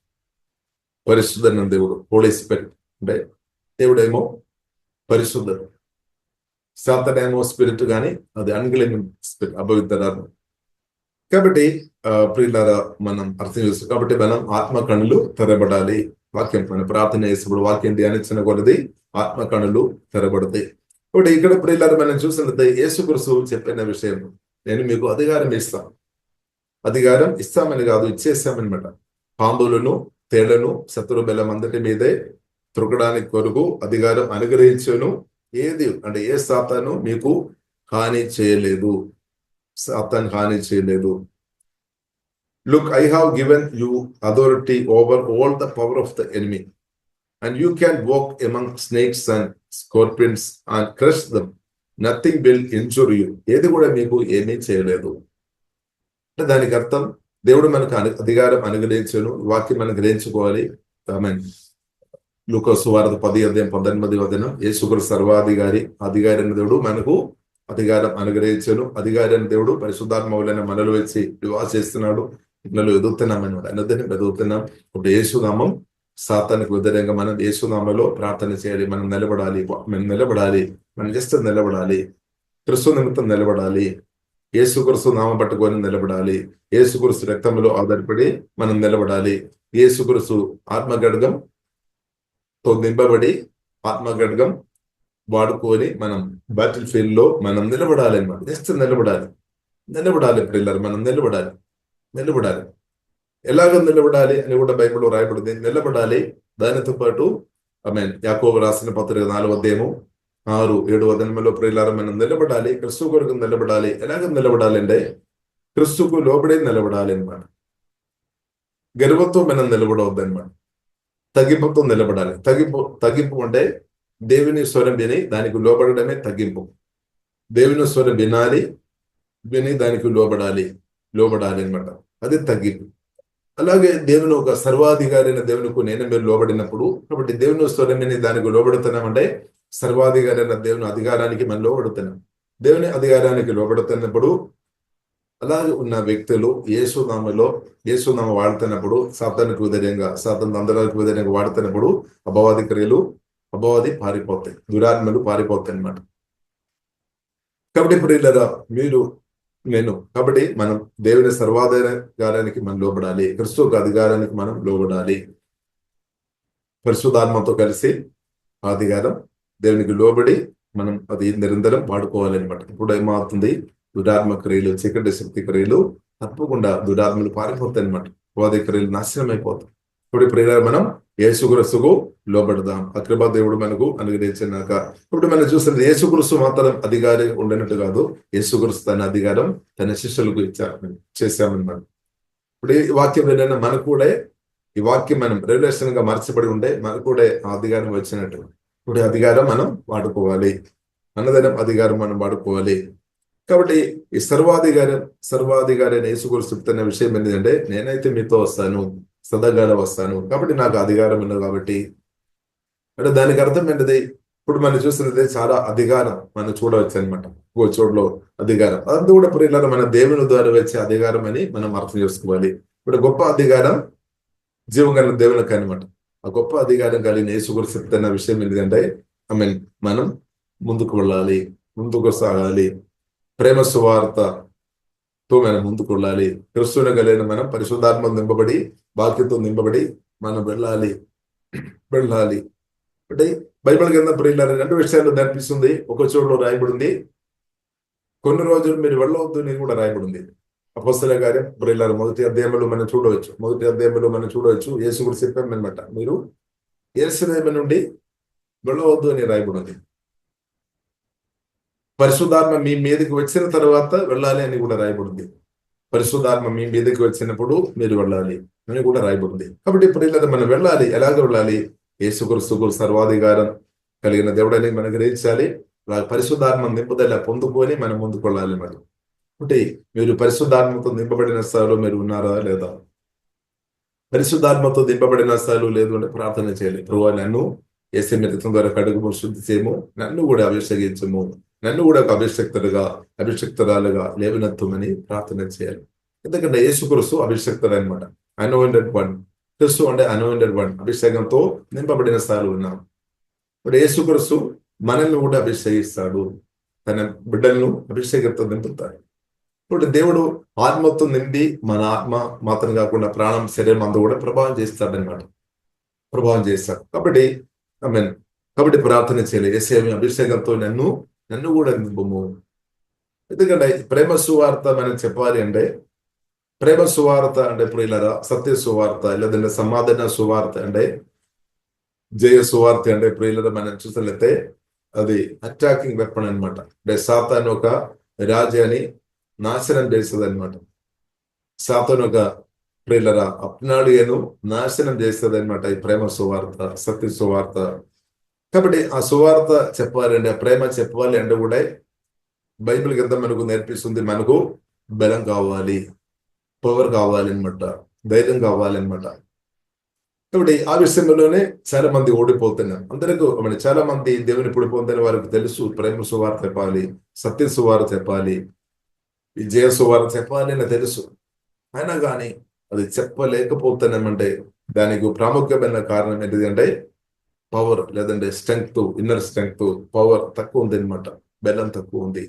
పరిశుద్ధన దేవుడు, హోలీ స్పిరిట్. అంటే దేవుడేమో పరిశుద్ధుడు, సాతానేమో స్పిరిట్, కానీ అది అన్క్లీన్ స్పిరిట్, అపవిత్ర ఆత్మ. కాబట్టి ప్రియులారా మనం అర్థం చేస్తాం. కాబట్టి మనం ఆత్మ కణులు తెరబడాలి. వాక్యం మన ప్రార్థన చేసినప్పుడు వాక్యం ధ్యానించిన కొలది ఆత్మ కణులు తెరబడతాయి. కాబట్టి ఇక్కడ ప్రియులారా మనం చూసినట్లయితే యేసుక్రీస్తు చెప్పిన విషయం, నేను మీకు అధికారం ఇస్తామని కాదు, ఇచ్చేస్తామన్నమాట. పాంబులను, తేళ్లను, శత్రు బలం అందరి మీదే త్రొక్కడానికి కొరకు అధికారం అనుగ్రహించాను. ఏది అంటే ఏ సాతాను మీకు హాని చేయలేదు. Look, I have given you authority over all the power of the enemy, and you can walk among snakes and scorpions and crush them. Nothing will injure you. ఏది కూడా మీకు ఏమీ చేయలేదు. అంటే దానికి అర్థం దేవుడు మనకు అధికారం అనుగ్రహించాను. వాక్యం మనం గ్రహించుకోవాలి. ఆమేన్. లూకా సువార్త 10:19 యేసుక్రీస్తు సర్వాధికారి, అధికారైన దేవుడు మనకు అధికారం అనుగ్రహించాను. అధికారైన దేవుడు పరిశుద్ధాత్మ వలన మనలో వచ్చి నివాస చేస్తున్నాడు. మనలో ఎదుగుతున్నాం అనమాట. అనుదినం ఎదుగుతున్నాం. ఇప్పుడు యేసునామం సాతానికి వ్యతిరేకంగా మనం యేసునామలో ప్రార్థన చేయాలి. మనం నిలబడాలి. మనం జస్ట్ నిలబడాలి. క్రీస్తు నిమిత్తం నిలబడాలి. యేసుక్రీస్తు నామం పట్టుకొని నిలబడాలి. యేసుక్రీస్తు రక్తంలో ఆధారపడి మనం నిలబడాలి. యేసుక్రీస్తు ఆత్మగడ్గంతో నింపబడి ఆత్మగడ్గం వాడుకొని మనం బ్యాటిల్ ఫీల్డ్ లో మనం నిలబడాలి అనమాట. జస్ట్ నిలబడాలి ప్రియులారా, మనం నిలబడాలి. ఎలాగ నిలబడాలి అని కూడా బైబిల్లో రాయబడింది. నిలబడాలి. దానితో పాటు యాకోబు రాసిన పత్రిక 4:6-7 ప్రియులారా మనం నిలబడాలి. క్రీస్తు కొరకు నిలబడాలి. ఎలాగ నిలబడాలి అంటే క్రీస్తుకు లోబడి నిలబడాలి అనమాట. గర్వంతో మనం నిలబడవద్దు అనమాట. తగ్గింపుతో నిలబడాలి. తగ్గింపు అంటే దేవుని స్వరం విని దానికి లోబడమే తగ్గింపు. దేవుని స్వరం విని దానికి లోబడాలి అనమాట. అది తగ్గింపు. అలాగే దేవుని ఒక సర్వాధికారి అయిన దేవునికి నేను మీరు లోబడినప్పుడు, కాబట్టి దేవుని స్వరం విని దానికి లోబడుతున్నామంటే సర్వాధికారి అయిన దేవుని అధికారానికి మనం లోబడుతున్నాం. దేవుని అధికారానికి లోబడుతున్నప్పుడు అలాగే ఉన్న వ్యక్తులు యేసునామ వాడుతున్నప్పుడు సాతానికి వ్యతిరేకంగా, సాతాను అందరికి వ్యతిరేకంగా వాడుతున్నప్పుడు అపవాది పారిపోతాయి, దురాత్మలు పారిపోతాయి అన్నమాట. కాబట్టి ప్రియులారా కాబట్టి మనం దేవుని సర్వాధికారానికి మనం లోబడాలి. క్రీస్తు అధికారానికి మనం లోబడాలి. పరిశుద్ధాత్మతో కలిసి ఆ అధికారం దేవునికి లోబడి మనం అది నిరంతరం వాడుకోవాలన్నమాట. ఇప్పుడు ఏమవుతుంది, దురాత్మ క్రియలు, చీకటి శక్తి క్రియలు తప్పకుండా దురాత్మలు పారిపోతాయి అనమాట. వాది క్రియలు నాశనం అయిపోతాం. ఇప్పుడు ప్రియులారా మనం యేసుక్రీస్తుకు లోబడదాం. ఆ కృపా దేవుడు మనకు అనుగ్రహించినాక ఇప్పుడు మనం చూస్తుంది యేసుక్రీస్తు మాత్రం అధికారి ఉండనట్టు కాదు, యేసుక్రీస్తు తన అధికారం తన శిష్యులకు చేశామన్నమాట. ఇప్పుడు ఈ వాక్యం ఏంటంటే మనకు కూడా ఈ వాక్యం మనం రెవల్యూషన్ గా మార్చబడి ఉండే మనకు కూడా ఆ అధికారం వచ్చినట్టు. ఇప్పుడు అధికారం మనం వాడుకోవాలి, అన్నదనం అధికారం మనం వాడుకోవాలి. కాబట్టి ఈ సర్వాధికారి అయిన యేసుక్రీస్తు చెప్తున్న విషయం ఏంటంటే నేనైతే మీతో వస్తాను, సదాకాలం వస్తాను, కాబట్టి నాకు అధికారం ఉన్నది. కాబట్టి అంటే దానికి అర్థం ఏంటిది? ఇప్పుడు మనం చూస్తున్నది చాలా అధికారం మనం చూడవచ్చు అనమాట. ఓ చోట్లో అధికారం అంతా కూడా ప్రియులారా మన దేవుని ద్వారా వచ్చే అధికారం అని మనం అర్థం చేసుకోవాలి. ఇప్పుడు గొప్ప అధికారం జీవం కలిగిన దేవునికి అనమాట. ఆ గొప్ప అధికారం కలిగిన యేసుక్రీస్తు చెప్తున్న విషయం ఏంటంటే మనం ముందుకు వెళ్ళాలి, ముందుకు సాగాలి, ప్రేమ సువార్తతో మనం ముందుకు వెళ్ళాలి. క్రిస్తువుని కలిగిన మనం పరిశుద్ధాత్మ నింపబడి వాక్యంతో నింపబడి మనం వెళ్ళాలి. అంటే బైబిల్ గ్రంథం ప్రియులారా రెండు విషయాలు నేర్పిస్తుంది. ఒక చోటులో రాయబడింది, కొన్ని రోజులు మీరు వెళ్ళవద్దు అని కూడా రాయబడింది. అపోస్తలుల కార్యం ప్రియులారా మొదటి అధ్యాయంలో మనం చూడవచ్చు. యేసుక్రీస్తు చెప్పామన్నమాట, మీరు యెరూషలేము నుండి వెళ్ళవద్దు అని రాయబడింది. పరిశుద్ధాత్మ మీ మీదకి వచ్చిన తర్వాత వెళ్ళాలి అని కూడా రాయబడింది. పరిశుద్ధాత్మ మీ మీదకి వచ్చినప్పుడు మీరు వెళ్ళాలి అని కూడా రాయబడింది. కాబట్టి ప్రియులారా మనం వెళ్ళాలి. ఎలాగ వెళ్ళాలి? యేసుక్రీస్తుకు సర్వాధికారం కలిగిన దేవుడని మనం గ్రహించాలి. పరిశుద్ధాత్మ నింపుదల పొందుకొని మనం ముందుకు వెళ్ళాలి. మరి అంటే మీరు పరిశుద్ధాత్మతో నింపబడిన స్థాయిలో మీరు ఉన్నారా లేదా? పరిశుద్ధాత్మతో నింపబడిన స్థాయిలో లేదు అంటే ప్రార్థన చేయాలి. ప్రభువా నన్ను యేసు రక్తం ద్వారా కడుగుము, శుద్ధి చేయము, నన్ను కూడా అభిషేకించము, నన్ను కూడా ఒక అభిషక్తురాలుగా లేవనెత్తమని ప్రార్థన చేయాలి. ఎందుకంటే యేసుక్రీస్తు అభిషక్తుడు అనమాట. Anointed one. క్రీస్తు అంటే అనాయింటెడ్ వన్, అభిషేకంతో నింపబడిన స్థాయిలో ఉన్నాం. ఇప్పుడు యేసుక్రీస్తు మనల్ని కూడా అభిషేకిస్తాడు, తన బిడ్డలను అభిషేకంతో నింపుతాడు. ఇప్పుడు దేవుడు ఆత్మతో నిండి మన ఆత్మ మాత్రం కాకుండా ప్రాణం, శరీరం అంతా కూడా ప్రభావం చేస్తాడు. కాబట్టి ప్రార్థన చేయాలి. యేసయ్య అభిషేకంతో నన్ను కూడా నింపుము. ఎందుకంటే ప్రేమ సువార్త మనం చెప్పాలి అంటే, ప్రేమ సువార్త అంటే ప్రియులారా సత్య సువార్త, లేదంటే సమాధాన సువార్త అంటే, జయ సువార్త అంటే ప్రియులారా మనం చూసినట్లయితే అది అటాకింగ్ వెపన్ అనమాట. అంటే సాతాను ఒక రాజ్యాన్ని నాశనం చేస్తుంది అనమాట. సాతాను ఒక ప్రియులారా అప్నాడియను నాశనం చేస్తుంది అనమాట ఈ ప్రేమ సువార్త, సత్య సువార్త. కాబట్టి ఆ సువార్త చెప్పాలంటే, ఆ ప్రేమ చెప్పాలి అంటే కూడా బైబిల్ గ్రంథం మనకు నేర్పిస్తుంది, మనకు బలం కావాలి, పవర్ కావాలన్నమాట, ధైర్యం కావాలన్నమాట. కాబట్టి ఆ విషయంలోనే చాలా మంది ఓడిపోతున్నారు. అందరికీ చాలా మంది దేవుని పొందని వారికి తెలుసు ప్రేమ సువార్త చెప్పాలి, సత్య సువార్త చెప్పాలి, విజయ సువార్త చెప్పాలి అని తెలుసు. అయినా కానీ అది చెప్పలేకపోతున్నామంటే దానికి ప్రాముఖ్యమైన కారణం ఏంటిదంటే పవర్, లేదంటే స్ట్రెంగ్త్, ఇన్నర్ స్ట్రెంగ్త్, పవర్ తక్కువ ఉంది అనమాట. బెల్లం తక్కువ ఉంది.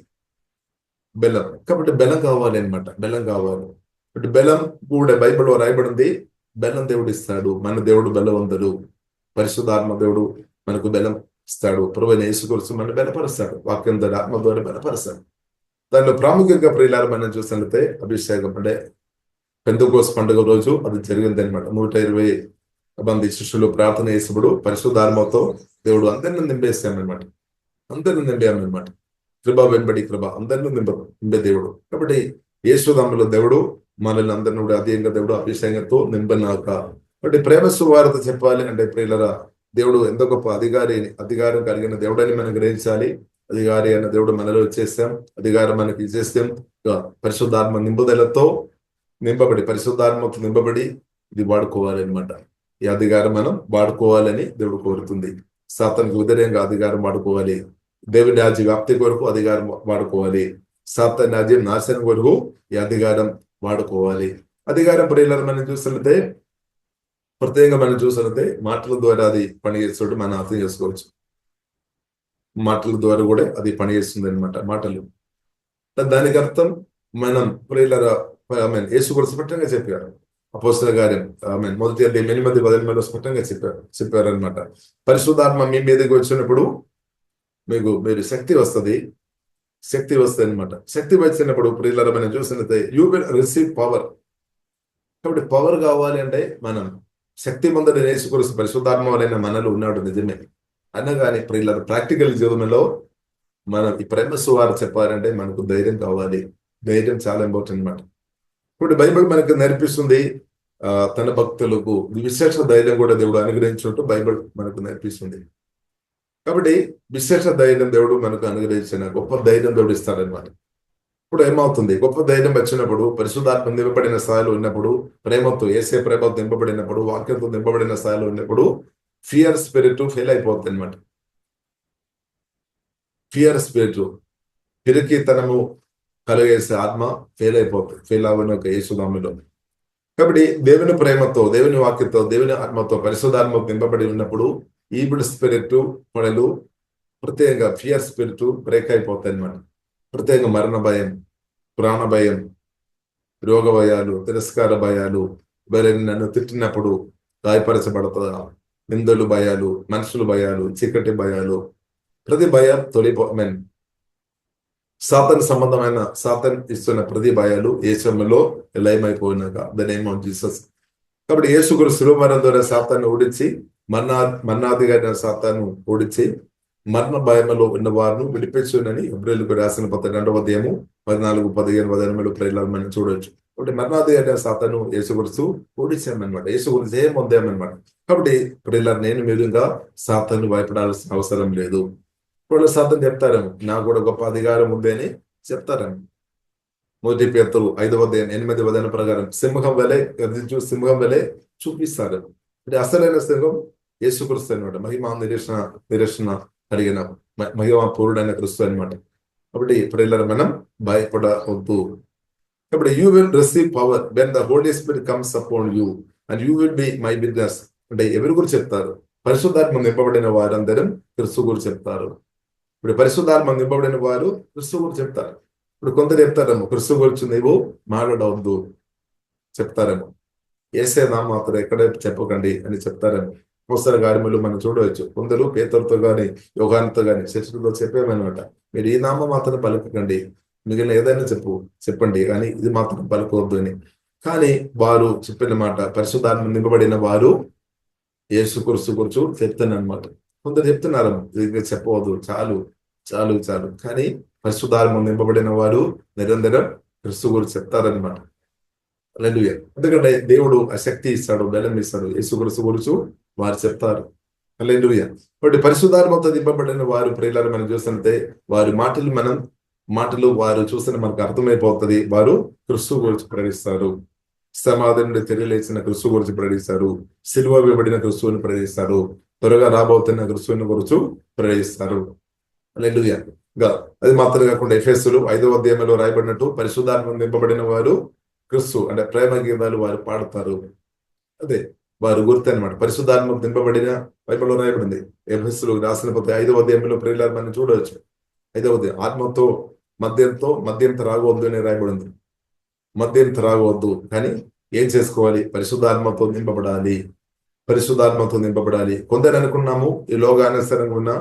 కాబట్టి బెల్లం కావాలి అనమాట. బెల్లం కావాలి. ఇప్పుడు బెల్లం కూడా బైబిల్లో రాయబడింది, బెల్లం దేవుడు ఇస్తాడు. మన దేవుడు బలవంతుడు. పరిశుద్ధాత్మ దేవుడు మనకు బెల్లం ఇస్తాడు. ప్రభువైన యేసుక్రీస్తు మనం బలపరుస్తాడు, వాక్యం ద్వారా ఆత్మ ద్వారా బలపరుస్తాడు. దానిలో ప్రాముఖ్యంగా ప్రియులారా మనం చూసినట్లయితే అభిషేకం అంటే పెంతెకోస్తు పండుగ రోజు అది జరిగింది అనమాట. 120 మంది శిష్యులు ప్రార్థన చేసినప్పుడు పరిశుద్ధాత్మతో దేవుడు అందరిని నింపేస్తామన్నమాట. కృప వెంబడి కృప, అందరిని నింపే దేవుడు. కాబట్టి యేసునామములో దేవుడు మనల్ని అందరిని కూడా అధికంగా దేవుడు అభిషేకంతో నింపనాక. కాబట్టి ప్రేమ సువార్త చెప్పాలి అంటే ప్రియులారా దేవుడు ఎంత గొప్ప అధికారం కలిగిన దేవుడని మనం గ్రహించాలి. అధికారి అన్న దేవుడు మనలో వచ్చేస్తాం, అధికారం మనకి ఇచ్చేస్తాం. పరిశుద్ధాత్మ నింపుదలతో పరిశుద్ధాత్మతో నింపబడి ఇది వాడుకోవాలి అనమాట. ఈ అధికారం మనం వాడుకోవాలని దేవుడు కోరుతుంది. సాతానుకు వ్యతిరేకంగా అధికారం వాడుకోవాలి. దేవుని రాజ్య వ్యాప్తి కొరకు అధికారం వాడుకోవాలి. సాతాను రాజ్యం నాశనం కొరకు ఈ అధికారం వాడుకోవాలి. అధికారం ప్రియులను మనం చూసినట్లయితే ప్రత్యేకంగా మనం చూసినట్లయితే మాటల ద్వారా అది పనిచేస్తున్నట్టు మనం అర్థం చేసుకోవచ్చు. మాటల ద్వారా కూడా అది పనిచేస్తుంది అనమాట. మాటలు దానికి అర్థం మనం ప్రియుల యేసుక్రీస్తు స్పష్టంగా చెప్పారు. అపోస్తలుల కార్యం మొదటి అధ్యాయం 8-10 స్పష్టంగా చెప్పారనమాట. పరిశుద్ధాత్మ మీ మీదకి వచ్చినప్పుడు మీరు శక్తి వస్తుంది అనమాట. శక్తి వచ్చినప్పుడు ప్రియులారా మనం చూసినట్లయితే యూ విల్ రిసీవ్ పవర్. కాబట్టి పవర్ కావాలి అంటే మనం శక్తి మందుని యేసుక్రీస్తు పరిశుద్ధాత్మ వలన మనలో ఉన్నాడు నిజమే. అనగానే ప్రియుల ప్రాక్టికల్ జీవనంలో మనం ఈ ప్రేమ సువార్త చెప్పాలంటే మనకు ధైర్యం కావాలి. ధైర్యం చాలా ఇంపార్టెంట్ అన్నమాట. ఇప్పుడు బైబిల్ మనకు నేర్పిస్తుంది తన భక్తులకు విశేష ధైర్యం కూడా దేవుడు అనుగ్రహించినట్టు బైబిల్ మనకు నేర్పిస్తుంది. కాబట్టి విశేష ధైర్యం దేవుడు మనకు అనుగ్రహించిన గొప్ప ధైర్యం దేవుడు ఇస్తాడనమాట. ఇప్పుడు ఏమవుతుంది, గొప్ప ధైర్యం వచ్చినప్పుడు, పరిశుద్ధాత్మ నింపబడిన స్థాయిలో ఉన్నప్పుడు, ప్రేమతో ఏసే ప్రేమతో నింపబడినప్పుడు, వాక్యంతో నింపబడిన స్థాయిలో ఉన్నప్పుడు ఫియర్ స్పిరిట్ ఫెయిల్ అయిపోతుంది అనమాట. ఫియర్ స్పిరిట్, పిరికితనము కలిగేసే ఆత్మ ఫెయిల్ అయిపోతుంది. ఫెయిల్ అవ్వని ఒక యేసునామములో. కాబట్టి దేవుని ప్రేమతో, దేవుని వాక్యంతో, దేవుని ఆత్మతో, పరిశుద్ధాత్మ నింపబడి ఉన్నప్పుడు ఈవిల్ స్పిరిట్ పడలు, ప్రత్యేకంగా ఫియర్ స్పిరిట్ బ్రేక్ అయిపోతాయి అనమాట. ప్రత్యేక మరణ భయం, ప్రాణ భయం, రోగ భయాలు, తిరస్కార భయాలు, నన్ను తిట్టినప్పుడు గాయపరచబడుతుందా, నిందలు భయాలు, మనుషులు భయాలు, చీకటి భయాలు, ప్రతి భయం మీన్ సాతాన్ సంబంధమైన సాతాన్ ఇస్తున్న ప్రతి భయాలు యేసులో లయమైపోయినాక ద నేమ్ ఆఫ్ జీసస్. కాబట్టి యేసుక్రీస్తు శిలువ మరణం ద్వారా సాతాన్ని ఓడించి మరణాధిగా సాతాను ఓడించి మరణ భయములో ఉన్న వారిని విడిపించునని హెబ్రీయులకు రాసిన 2వ అధ్యాయము 14, 15, 18 ప్రేరణలు మనం చూడవచ్చు. కాబట్టి మరణాధిగా సాతాను యేసుక్రీస్తు ఓడించామన్నమాట. యేసుక్రీస్తు ఏం పొందామన్నమాట. కాబట్టి ప్రేరణలు నేను మీరుగా సాతాను భయపడాల్సిన అవసరం లేదు. ఇప్పుడు సాతాను చెప్తారేమో నాకు కూడా గొప్ప అధికారం ఉంది అని చెప్తారేమో. 1 పేతురు 5వ అధ్యాయం 8వ వచనం ప్రకారం సింహం వలె చూపిస్తారు. అంటే అసలైన సింహం యేసుక్రీస్తు అనమాట. నిరీక్షణ కలిగిన మహిమ పూర్ణుడైన క్రీస్తు అనమాట. కాబట్టి ఇప్పుడు మనం భయపడవద్దు. కాబట్టి you will receive power when the holy spirit comes upon you and you will be my witness. అంటే ఎవరి గురించి చెప్తారు? పరిశుద్ధాత్మ నింపబడిన వారందరం క్రీస్తు గురించి చెప్తారు. ఇప్పుడు పరిశుద్ధాత్మ నింపబడిన వారు క్రీస్తు గురించి చెప్తారు. ఇప్పుడు కొందరు చెప్తారేమో క్రీస్తు గురించి నీవు మాట్లాడవద్దు చెప్తారేమో. ఏసేనా మాత్రం ఎక్కడే చెప్పకండి అని చెప్తారేమో. అపోస్తల కార్యములు మనం చూడవచ్చు. కొందరు పేతురుతో గాని యోహానుతో గాని శిష్యులతో చెప్పేమనమాట, మీరు ఈ నామం మాత్రం పలకకండి, మిగిలిన ఏదైనా చెప్పండి కానీ ఇది మాత్రం పలకవద్దు అని. కానీ వారు చెప్పిన మాట పరిశుద్ధాత్మ నింపబడిన వారు యేసుక్రీస్తు గురించి చెప్తానమాట. కొందరు చెప్తున్నారు ఇది చెప్పవద్దు, చాలు చాలు చాలు. కానీ పరిశుద్ధాత్మ నింపబడిన వారు నిరంతరం క్రీస్తు గురించి చెప్తారనమాట. హల్లెలూయా. ఎందుకంటే దేవుడు ఆ శక్తి ఇస్తాడు, బలం ఇస్తాడు. యేసుక్రీస్తు గురించి వారు చెప్తారు. హల్లెలూయా. కాబట్టి పరిశుద్ధాత్మతో నింపబడిన వారు ప్రియులారా మనం చూస్తుంటే వారి మాటలు వారు చూస్తే మనకు అర్థమైపోతుంది. వారు క్రీస్తు గురించి ప్రకటిస్తారు. సమాధి నుండి తిరిగి లేచిన క్రీస్తు గురించి ప్రకటిస్తారు. సిలువ వేయబడిన క్రీస్తువుని ప్రకటిస్తారు. త్వరగా రాబోతున్న క్రీస్తువుని గురించి ప్రకటిస్తారు. హల్లెలూయా. అది మాత్రం కాకుండా ఎఫెసీయులు 5వ అధ్యాయంలో రాయబడినట్టు పరిశుద్ధాత్మ నింపబడిన వారు క్రీస్తు అంటే ప్రేమ గీతాలు వారు పాడతారు. అదే వారు గుర్తు అనమాట. పరిశుద్ధాత్మ నింపబడిన బైబిల్లో రాయబడింది. ఎఫెసీయులకు రాసిన 5వ అధ్యాయంలో ప్రియులారా మనం చూడవచ్చు. 5వ అధ్యాయం ఆత్మతో మద్యం త్రాగవద్దు అని రాయబడింది. మద్యం త్రాగవద్దు. కానీ ఏం చేసుకోవాలి? పరిశుద్ధాత్మతో నింపబడాలి. కొందరు అనుకున్నాము ఈ లోకానుసరంగా ఉన్న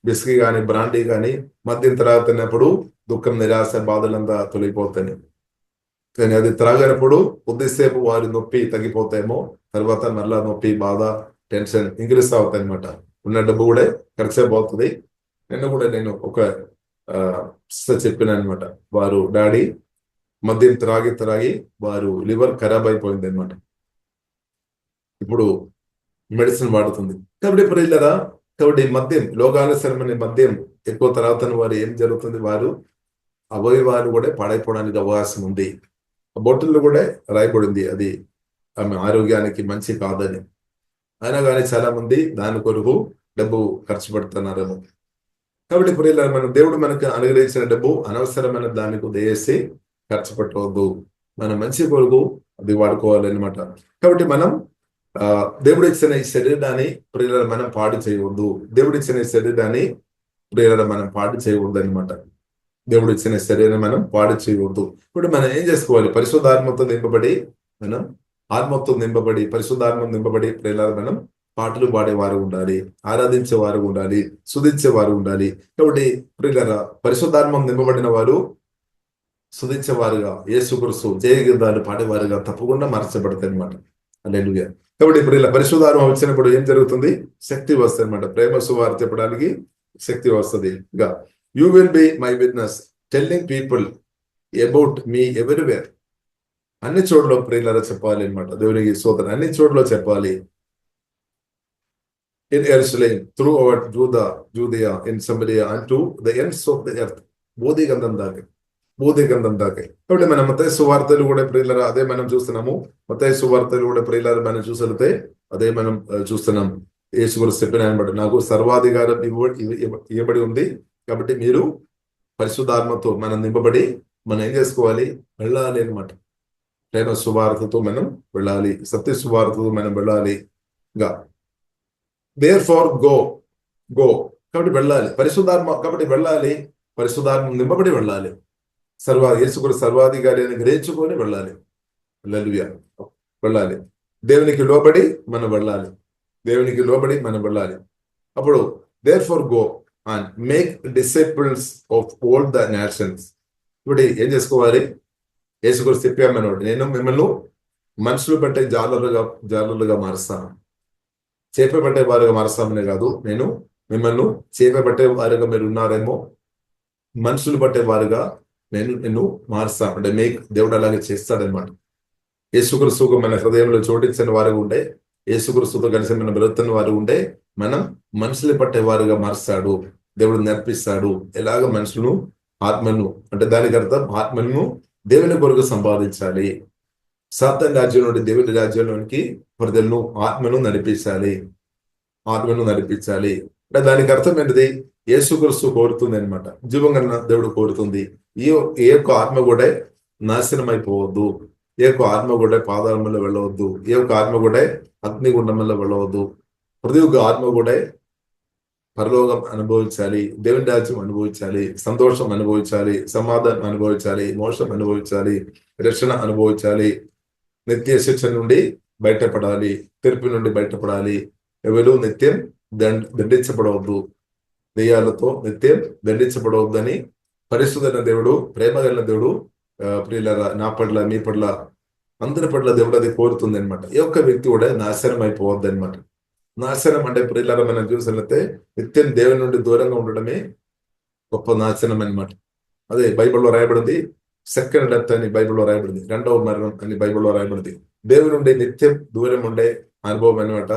బిస్కీ కానీ బ్రాండీ కానీ మద్యం త్రాగుతున్నప్పుడు దుఃఖం, నిరాశ, బాధలంతా తొలగిపోతాయి. కానీ అది త్రాగినప్పుడు కొద్దిసేపు వారి నొప్పి తగ్గిపోతాయేమో, తర్వాత మళ్ళా నొప్పి, బాధ, టెన్షన్ ఇంక్రీస్ అవుతాయి అనమాట. ఉన్న డబ్బు కూడా ఖర్చు అయిపోతుంది. నేను ఒక చెప్పిన అనమాట, వారు డాడీ మద్యం త్రాగి వారు లివర్ ఖరాబ్ అయిపోయింది అనమాట. ఇప్పుడు మెడిసిన్ వాడుతుంది. కాబట్టి ప్రియులారా, కాబట్టి మద్యం, లోకానుసరమైన మద్యం ఎక్కువ త్రాగుతున్న వారు ఏం జరుగుతుంది? వారు అవయవాలు కూడా పాడైపోవడానికి అవకాశం ఉంది. బొట్టుల్లో కూడా రాయబడింది అది ఆమె ఆరోగ్యానికి మంచి కాదని. అయినా కానీ చాలా మంది దాని కొరకు డబ్బు ఖర్చు పెడుతున్నారేమో. కాబట్టి ప్రియులారా, మన దేవుడు మనకు అనుగ్రహించిన డబ్బు అనవసరమైన దానికి దయచేసి ఖర్చు పెట్టవద్దు. మన మంచి కొరకు అది వాడుకోవాలన్నమాట. కాబట్టి మనం దేవుడు ఇచ్చిన ఈ శరీరాన్ని ప్రియులారా మనం పాడు చేయవద్దు. దేవుడు ఇచ్చిన ఈ శరీరాన్ని ప్రియులారా మనం పాడు చేయవద్దు అనమాట. దేవుడు ఇచ్చిన శరీరం మనం పాడు చేయవద్దు. ఇప్పుడు మనం ఏం చేసుకోవాలి? పరిశుద్ధాత్మతో నింపబడి పరిశుద్ధాత్మ నింపబడి ప్రియులారా మనం పాటలు పాడేవారు ఉండాలి, ఆరాధించేవారు ఉండాలి, స్తుతించేవారు ఉండాలి. కాబట్టి ప్రియులారా పరిశుద్ధాత్మ నింపబడిన వారు స్తుతించేవారుగా, యేసుక్రీస్తు జయగీతాలు పాడేవారుగా తప్పకుండా మార్చబడతాయి అనమాట. హల్లెలూయా. కాబట్టి ఇప్పుడు ఇలా పరిశుద్ధాత్మ వచ్చినప్పుడు ఏం జరుగుతుంది? శక్తి వస్తుంది అనమాట. ప్రేమ సువార్త చెప్పడానికి శక్తి వస్తుంది. ఇంకా you will be my witness telling people about me everywhere. అన్ని చోట్ల ప్రియులారా చెప్పాలి అనమాట. దేవునికి స్తోత్రం. అన్ని చోట్ల చెప్పాలి. In Jerusalem, throughout Judea, in Samaria, and to the ends of the earth. బోధిగంధం దాకా, బోధిగంధం దాకా. కాబట్టి మన మత్తయి సువార్తలు కూడా ప్రియులారా అదే మనం చూస్తున్నాము. మత్తయి సువార్తలు కూడా ప్రియులారా మనం చూసలితే అదే మనం చూస్తున్నాం. యేసుక్రీస్తు చెప్పిన అనమాట, నాకు సర్వాధికారం ఇవ్వబడి ఉంది. కాబట్టి మీరు పరిశుద్ధాత్మతో మనం నింపబడి మనం ఏం చేసుకోవాలి? వెళ్ళాలి అనమాట. ప్రేమ సువార్తతో మనం వెళ్ళాలి, సత్య సువార్తతో మనం వెళ్ళాలి. ఇంకా దేర్ ఫార్ గో కాబట్టి వెళ్ళాలి. పరిశుద్ధాత్మ కాబట్టి వెళ్ళాలి. పరిశుద్ధాత్మ నింపబడి వెళ్ళాలి. యేసుక్రీస్తు సర్వాధికారి అని గ్రహించుకొని వెళ్ళాలి. హల్లెలూయా. వెళ్ళాలి. దేవునికి లోబడి మనం వెళ్ళాలి. దేవునికి లోబడి మనం వెళ్ళాలి. అప్పుడు therefore go and make disciples of all the nations. ఇప్పుడు ఏం చేసుకోవాలి? యేసుక్రీస్తు చెప్పామన్నమాట, నేను మిమ్మల్ని మనుషులు పెట్టే జాలరులుగా మారుస్తాను. చేపబట్టే వారుగా మారుస్తామనే కాదు, నేను మిమ్మల్ని చేపబట్టే వారుగా మీరు ఉన్నారేమో, మనుషులు పట్టే వారుగా నిన్ను మారుస్తా. అంటే దేవుడు అలాగే చేస్తాడనమాట. యేసుక్రీస్తుకు మన హృదయంలో చోటించిన వారుగా ఉండే, యేసుక్రీస్తుతో కలిసి మనం బ్రతుకుతున్న వారు ఉండే, మనం మనుషులు పట్టే వారుగా మారుస్తాడు. దేవుడు నేర్పిస్తాడు ఎలాగ మనుషులను, ఆత్మను, అంటే దానికి అర్థం ఆత్మను దేవుని కొరకు సంపాదించాలి. సాతాను రాజ్యం నుండి దేవుని రాజ్యంలోనికి ప్రజలను ఆత్మను నడిపించాలి. అంటే దానికి అర్థం ఏంటిది? యేసుక్రీస్తు కోరుతుంది అనమాట. జీవంగా దేవుడు కోరుతుంది. ఏ యొక్క ఆత్మ కూడా నాశనం అయిపోవద్దు. ఏ యొక్క ఆత్మ కూడా పాదాళంలో వెళ్ళవద్దు. ఏ యొక్క ఆత్మ కూడా అగ్నిగుండంలో వెళ్ళవద్దు. ప్రతి ఒక్క ఆత్మ కూడా పరలోకం అనుభవించాలి, దేవుని రాజ్యం అనుభవించాలి, సంతోషం అనుభవించాలి, సమాధానం అనుభవించాలి, మోక్షం అనుభవించాలి, రక్షణ అనుభవించాలి, నిత్య శిక్ష నుండి బయటపడాలి, తీర్పు నుండి బయటపడాలి. ఎవరు నిత్యం దండించబడవద్దు, దెయ్యాలతో నిత్యం దండించబడవద్దని పరిశుద్ధైన దేవుడు, ప్రేమ కలిగిన దేవుడు ప్రియులారా నా పట్ల, మీ పట్ల, అందరి పట్ల దేవుడు అది కోరుతుంది అనమాట. ఏ ఒక్క వ్యక్తి కూడా నాశనం అయిపోవద్దు అనమాట. నాశనం అంటే ప్రియులారా మనం చూసినట్లయితే నిత్యం దేవుని నుండి దూరంగా ఉండడమే గొప్ప నాశనం అనమాట. అదే బైబిల్లో రాయబడింది. సెకండ్ డెత్ అని బైబిల్లో రాయబడింది. రెండవ మరణం అని బైబిల్లో రాయబడింది. దేవుని నుండి నిత్యం దూరం ఉండే అనుభవం అనమాట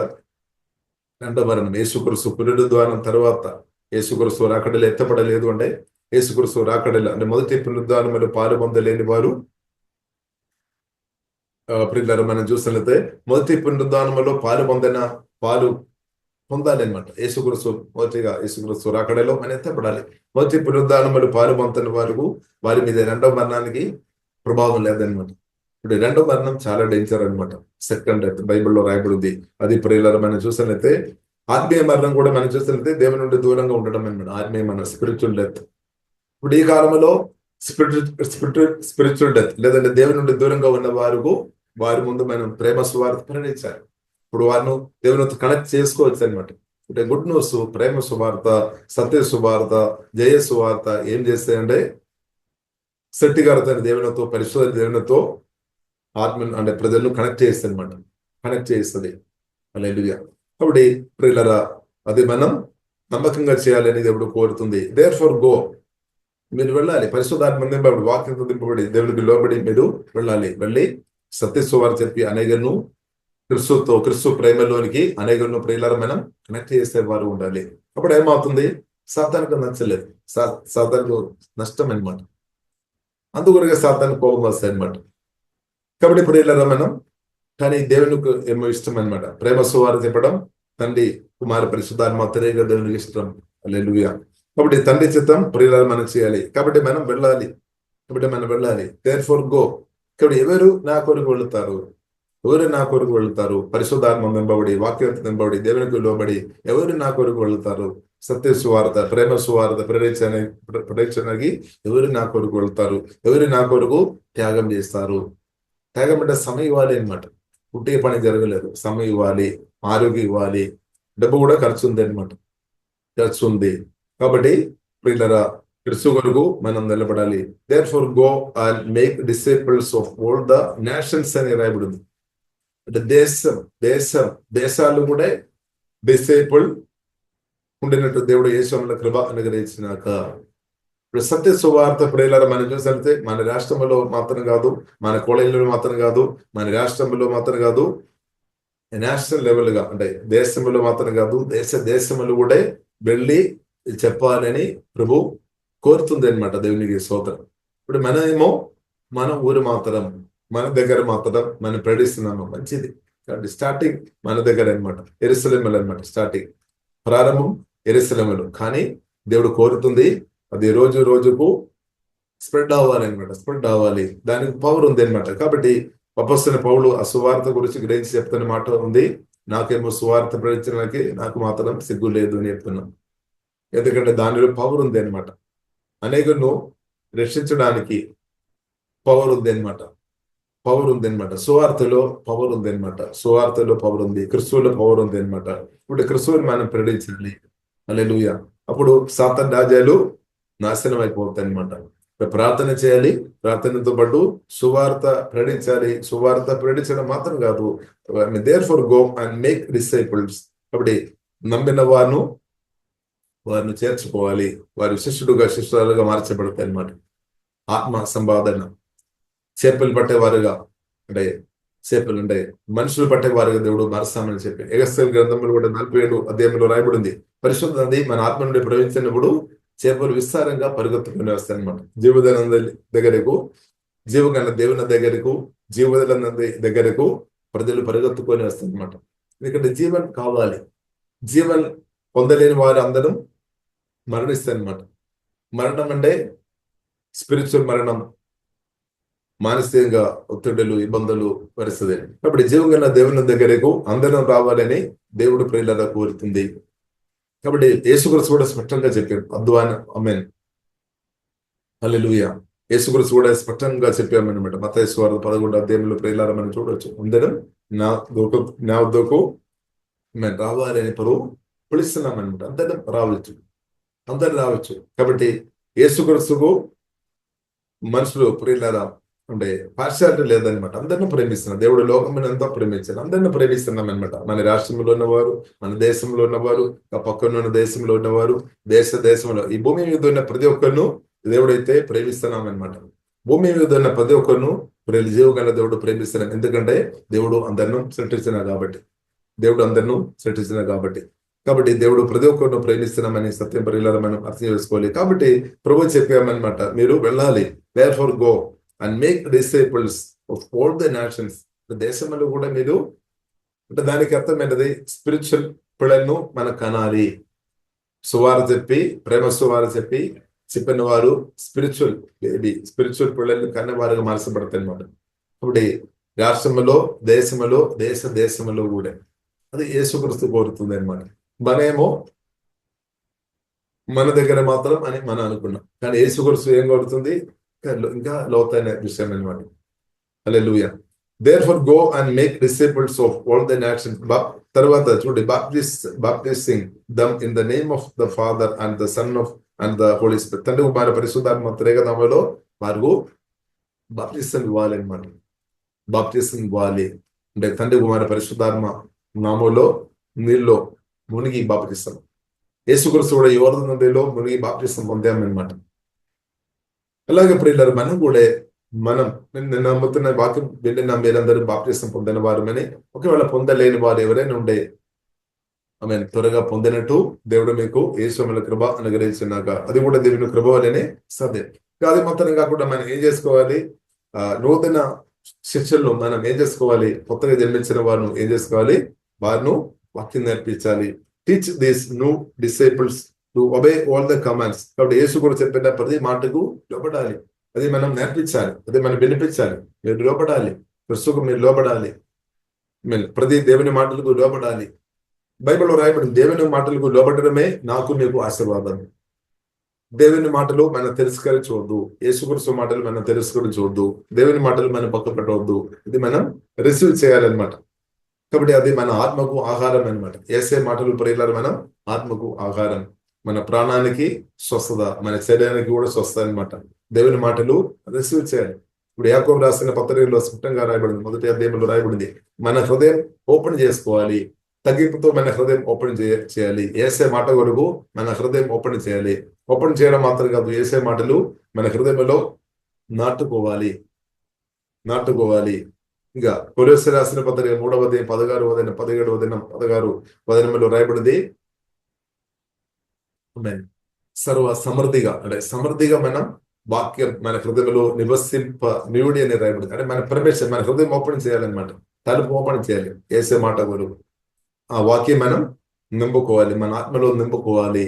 రెండవ మరణం. యేసుక్రీస్తు పునరుద్ధానం తర్వాత యేసుక్రీస్తు రాకడలు ఎత్తపడలేదు అంటే, యేసుక్రీస్తు రాకడలు అంటే మొదటి పునరుద్ధానంలో పాలు పొందలేని వారు ప్రియులారా మనం చూసినట్లయితే మొదటి పునరుద్ధానంలో పాలు పొందాలి అనమాట. యేసుక్రీస్తు రాకడలో మనం ఎత్తపడాలి. మొదటి పునరుద్ధానంలో పాలు పొందని వారి మీద రెండవ మరణానికి ప్రభావం లేదనమాట. ఇప్పుడు రెండవ మరణం చాలా డేంజర్ అనమాట. సెకండ్ డెత్ బైబిల్లో రాయబడింది. అది ప్రియులారా మనం చూసినట్లయితే ఆత్మీయ మరణం కూడా మనం చూసినట్లయితే దేవుని నుండి దూరంగా ఉండడం అనమాట. ఆత్మీయ మరణం, స్పిరిచువల్ డెత్. ఇప్పుడు ఈ కాలంలో స్పిరిచువల్ డెత్ లేదంటే దేవుని నుండి దూరంగా ఉన్న వారి ముందు మనం ప్రేమ సువార్త ప్రకటించాలి. ఇప్పుడు వారిని దేవునితో కనెక్ట్ చేసుకోవచ్చు అనమాట. అంటే గుడ్ న్యూస్, ప్రేమ సువార్త, సత్య సువార్త, జయ సువార్త ఏం చేస్తాయంటే శక్తిగారితో దేవునితో, పరిశుద్ధ దేవునితో ఆత్మను అంటే ప్రజలను కనెక్ట్ చేస్తుంది అనమాట. కనెక్ట్ చేస్తుంది. హల్లెలూయా. కాబట్టి ప్రియులారా అది మనం నమ్మకంగా చేయాలని దేవుడు కోరుతుంది. దేర్ ఫర్ గో, మీరు వెళ్ళాలి. పరిశుద్ధాత్మ నింపబడి, వాక్యంతో నింపబడి, దేవునికి లోబడి మీరు వెళ్ళాలి. వెళ్ళి సత్య సువార్త చెప్పి అనేకలను క్రిస్తు ప్రేమలోనికి అనేకలను ప్రియులారా మనం కనెక్ట్ చేసే వారు ఉండాలి. అప్పుడు ఏమవుతుంది? సాతానుకు నచ్చలేదు, సాతానుకు నష్టం అనమాట. అందుకొరగా సాతాను కోపం వస్తాయి అనమాట. కాబట్టి ప్రియులారా మనం కానీ దేవునికి ఏమో ఇష్టం అనమాట. ప్రేమ సువార్త చెప్పడం తండ్రి, కుమార, పరిశుద్ధాత్మ త్రియేక దేవునికి ఇష్టం. హల్లెలూయా. కాబట్టి తండ్రి చిత్తం ప్రియులారా మనం చేయాలి. కాబట్టి మనం వెళ్ళాలి. Therefore go. కాబట్టి ఎవరు నా కొరకు వెళుతారు? పరిశుద్ధాత్మ నింపబడి, వాక్యం నింపబడి, దేవునికి లోబడి ఎవరు నా కొరకు వెళుతారు? సత్య సువార్త, ప్రేమ సువార్త ప్రకటించడానికి ఎవరు నా కొరకు వెళుతారు? ఎవరు నా కొరకు త్యాగం చేస్తారు? త్యాగం అంటే సమయం ఇవ్వాలి అనమాట. పుట్టే పని జరగలేదు. సమయం ఇవ్వాలి, ఆరోగ్యం ఇవ్వాలి, డబ్బు కూడా ఖర్చు ఉంది అనమాట. ఖర్చు ఉంది. కాబట్టి ప్రియులారా క్రీస్తు కొరకు మనం నిలబడాలి. Therefore go and make disciples of all the nations అని రాయబడింది. అంటే దేశాలు కూడా డిసైపుల్ ఉండినట్టు దేవుడు యేసుల కృప అనుగ్రహించినాక ఇప్పుడు సత్య సువార్త ప్రియులారా మనం చూసితే మన రాష్ట్రంలో మాత్రం కాదు, మన కాలేజీలో మాత్రం కాదు, మన రాష్ట్రంలో మాత్రం కాదు, నేషనల్ లెవెల్ గా అంటే దేశంలో మాత్రం కాదు, దేశంలో కూడా వెళ్ళి చెప్పాలని ప్రభు కోరుతుంది అనమాట. దేవునికి స్తోత్రం. ఇప్పుడు మనమేమో మన ఊరు మాత్రం, మన దగ్గర మాత్రం మనం ప్రకటిస్తున్నాము, మంచిది. కాబట్టి స్టార్టింగ్ మన దగ్గర అనమాట, యెరూషలేములో అనమాట. స్టార్టింగ్ ప్రారంభం యెరూషలేములో, కానీ దేవుడు కోరుతుంది అది రోజు రోజుకు స్ప్రెడ్ అవ్వాలి అనమాట. స్ప్రెడ్ అవ్వాలి, దానికి పవర్ ఉంది అనమాట. కాబట్టి అపొస్తలుడైన పౌలు ఆ సువార్త గురించి గ్రహించి చెప్తున్న మాట ఉంది, నాకేమో సువార్త ప్రకటించడానికి నాకు మాత్రం సిగ్గు లేదు అని చెప్తున్నాను. ఎందుకంటే దానిలో పవర్ ఉంది అనమాట. అనేకులను రక్షించడానికి పవర్ ఉంది అనమాట. పవర్ ఉంది అనమాట. సువార్తలో పవర్ ఉంది అనమాట. సువార్తలో పవర్ ఉంది, క్రిస్తువులో పవర్ ఉంది అనమాట. ఇప్పుడు క్రిస్తువుని మనం ప్రకటించాలి. హల్లెలూయా. అప్పుడు సాతాను రాజ్యాలు నాశనం అయిపోతాయి అనమాట. ప్రార్థన చేయాలి, ప్రార్థనతో పాటు సువార్త ప్రకటించాలి. సువార్త ప్రకటించడం మాత్రం కాదు, therefore go and make disciples. కాబట్టి నమ్మిన వారిని చేర్చుకోవాలి, వారి శిష్యురాలుగా మార్చబడతాయి అనమాట. ఆత్మ సంపాదన, చేపలు పట్టేవారుగా అంటే చేపలు అంటే మనుషులు పట్టేవారుగా దేవుడు మారుస్తామని చెప్పి ఎగస్కేలు గ్రంథంలో కూడా 47 అధ్యాయంలో రాయబడింది. పరిశుద్ధ నది మన ఆత్మ నుండి ప్రవహించినప్పుడు చేపలు విస్తారంగా పరిగెత్తుకుని వస్తాయి అనమాట. జీవదల దగ్గరకు, జీవగల దేవుని దగ్గరకు, జీవదల దగ్గరకు ప్రజలు పరిగెత్తుకొని వస్తాయి అనమాట. ఎందుకంటే జీవన్ కావాలి. జీవన్ పొందలేని వారు అందరూ మరణిస్తారు అనమాట. మరణం అంటే స్పిరిచువల్ మరణం, మానసికంగా ఒత్తిడులు, ఇబ్బందులు పరిస్థితి. కాబట్టి జీవగల దేవుని దగ్గరకు అందరం రావాలని దేవుడు ప్రియులారా కోరుతుంది. కాబట్టి యేసుక్రీస్తు కూడా స్పష్టంగా చెప్పాడు, అద్వాన ఆమేన్ హల్లెలూయా. యేసుక్రీస్తు కూడా స్పష్టంగా చెప్పామన్నమాట. మత్తయి సువార్త 11 అధ్యాయంలో ప్రియులారా మనం చూడవచ్చు, అందరం నా వద్దకు మేము రావాలని ప్రభు పిలుస్తున్నాం అనమాట. అందరం రావచ్చు. కాబట్టి యేసుక్రీస్తుకు మనుషులు ప్రియులారా అంటే పార్షాలిటీ లేదనమాట. అందరిని ప్రేమిస్తున్నాం. దేవుడు లోకం ఎంతో ప్రేమించారు, అందరిని ప్రేమిస్తున్నాం అనమాట. మన రాష్ట్రంలో ఉన్నవారు, మన దేశంలో ఉన్నవారు, పక్కన ఉన్న దేశంలో ఉన్నవారు, దేశంలో ఈ భూమి మీద ఉన్న ప్రతి ఒక్కరిను దేవుడైతే ప్రేమిస్తున్నాం అనమాట. భూమి మీద ఉన్న ప్రతి ఒక్కరిను జీవగల దేవుడు ప్రేమిస్తున్నాం. ఎందుకంటే దేవుడు అందరిని సృష్టించిన కాబట్టి దేవుడు ప్రతి ఒక్కరిను ప్రేమిస్తున్నామని సత్యం పరిలారా మనం అర్థం చేసుకోవాలి. కాబట్టి ప్రభు చెప్పామన్నమాట, మీరు వెళ్ళాలి, therefore go and make disciples of all the nations. దేశంలో కూడా మీరు అంటే దానికి అర్థమైనది స్పిరిచువల్ పిల్లలను మనం కనాలి. సువార్త చెప్పి, ప్రేమ సువార్త చెప్పిన వారు స్పిరిచువల్ పిల్లలను కన్నవారుగా మార్చబడతాయి అనమాట. కాబట్టి రాష్ట్రంలో, దేశంలో కూడా అది యేసుక్రీస్తు కోరుతుంది అనమాట. మనమేమో మన దగ్గర మాత్రం అని మనం అనుకున్నాం, కానీ యేసుక్రీస్తు ఏం కోరుతుంది? ఇంకా లోతైన విషయం అనమాట. Hallelujah. Therefore go and make disciples of all the nations. తర్వాత చూడండి, baptizing them in the name of the father and the son of and the holy spirit. తండ్రి కుమార పరిశుద్ధాత్మ త్రియేకనామములో వారు బాప్టిజం ఇవ్వాలి అనమాట. బాప్టిజం ఇవ్వాలి అంటే తండ్రి కుమార పరిశుద్ధాత్మ నామములో నీళ్ళలో మునిగి బాప్టిజం. యేసుక్రీస్తు కూడా యోర్దాను నదిలో మునిగి బాప్టిజం పొందామన్నమాట. అలాగే ప్రియులారా, మనం కూడా నేను నమ్ముతున్న వాక్యం విన్న మీరందరూ బాప్టిజం పొందిన వారమని, ఒకవేళ పొందలేని వారు ఎవరైనా ఉండే ఆమె త్వరగా పొందినట్టు దేవుడు మీకు యేసుల కృప అనుగ్రహించినాక, అది కూడా దేవుని కృప వల్లనే సాధ్యం. అది మాత్రం కాకుండా మనం ఏం చేసుకోవాలి? నూతన శిక్షలను మనం ఏం చేసుకోవాలి? కొత్తగా జన్మించిన వారిని ఏం చేసుకోవాలి? వారిను వాక్యం నేర్పించాలి. Teach these new disciples to obey all the commands. కాబట్టి యేసు కూడా చెప్పిన ప్రతి మాటకు లోబడాలి. అది మనం నేర్పించాలి, అది మనం వినిపించాలి. మీరు లోబడాలి, క్రీస్తుకు మీరు లోబడాలి, ప్రతి దేవుని మాటలకు లోబడాలి. బైబిల్లో రాయబడింది, దేవుని మాటలకు లోబడమే నాకు మీకు ఆశీర్వాదం. దేవుని మాటలు మనం తిరస్కరించవద్దు, యేసుక్రీస్తు మాటలు మనం తిరస్కరించవద్దు, దేవుని మాటలు మనం పక్క పెట్టవద్దు. ఇది మనం రిసీవ్ చేయాలన్నమాట. కాబట్టి అది మన ఆత్మకు ఆహారం అనమాట. యేసే మాటలు ప్రియులారా మనం ఆత్మకు ఆహారం. మన ప్రాణానికి స్వస్థత, మన శరీరానికి కూడా స్వస్థత అనమాట. దేవుని మాటలు రిసీవ్ చేయాలి. ఇప్పుడు యాకోబు రాసిన పత్రికలో స్పష్టంగా రాయబడింది, మొదటి అధ్యాయంలో రాయబడింది, మన హృదయం ఓపెన్ చేసుకోవాలి. తగ్గింపుతో మన హృదయం ఓపెన్ చేయాలి. ఏసే మాట వరకు మన హృదయం ఓపెన్ చేయాలి. ఓపెన్ చేయడం మాత్రం కాదు, ఏసే మాటలు మన హృదయంలో నాటుకోవాలి. ఇంకా కొలొస్సీ రాసిన పత్రిక 3వ అధ్యాయం 16వ వచనం 17వ వచనం 16 వచనంలో రాయబడింది, సర్వ సమృద్ధిగా, అంటే సమృద్ధిగా మనం వాక్యం మన హృదయంలో నివుడి అని రాయబడింది. అంటే మన పరమేశ్వర్ మన హృదయం ఓపెన్ చేయాలన్నమాట. తలుపు ఓపెన్ చేయాలి. ఏసే మాట వరకు ఆ వాక్యం మనం నింపుకోవాలి, మన ఆత్మలో నింపుకోవాలి.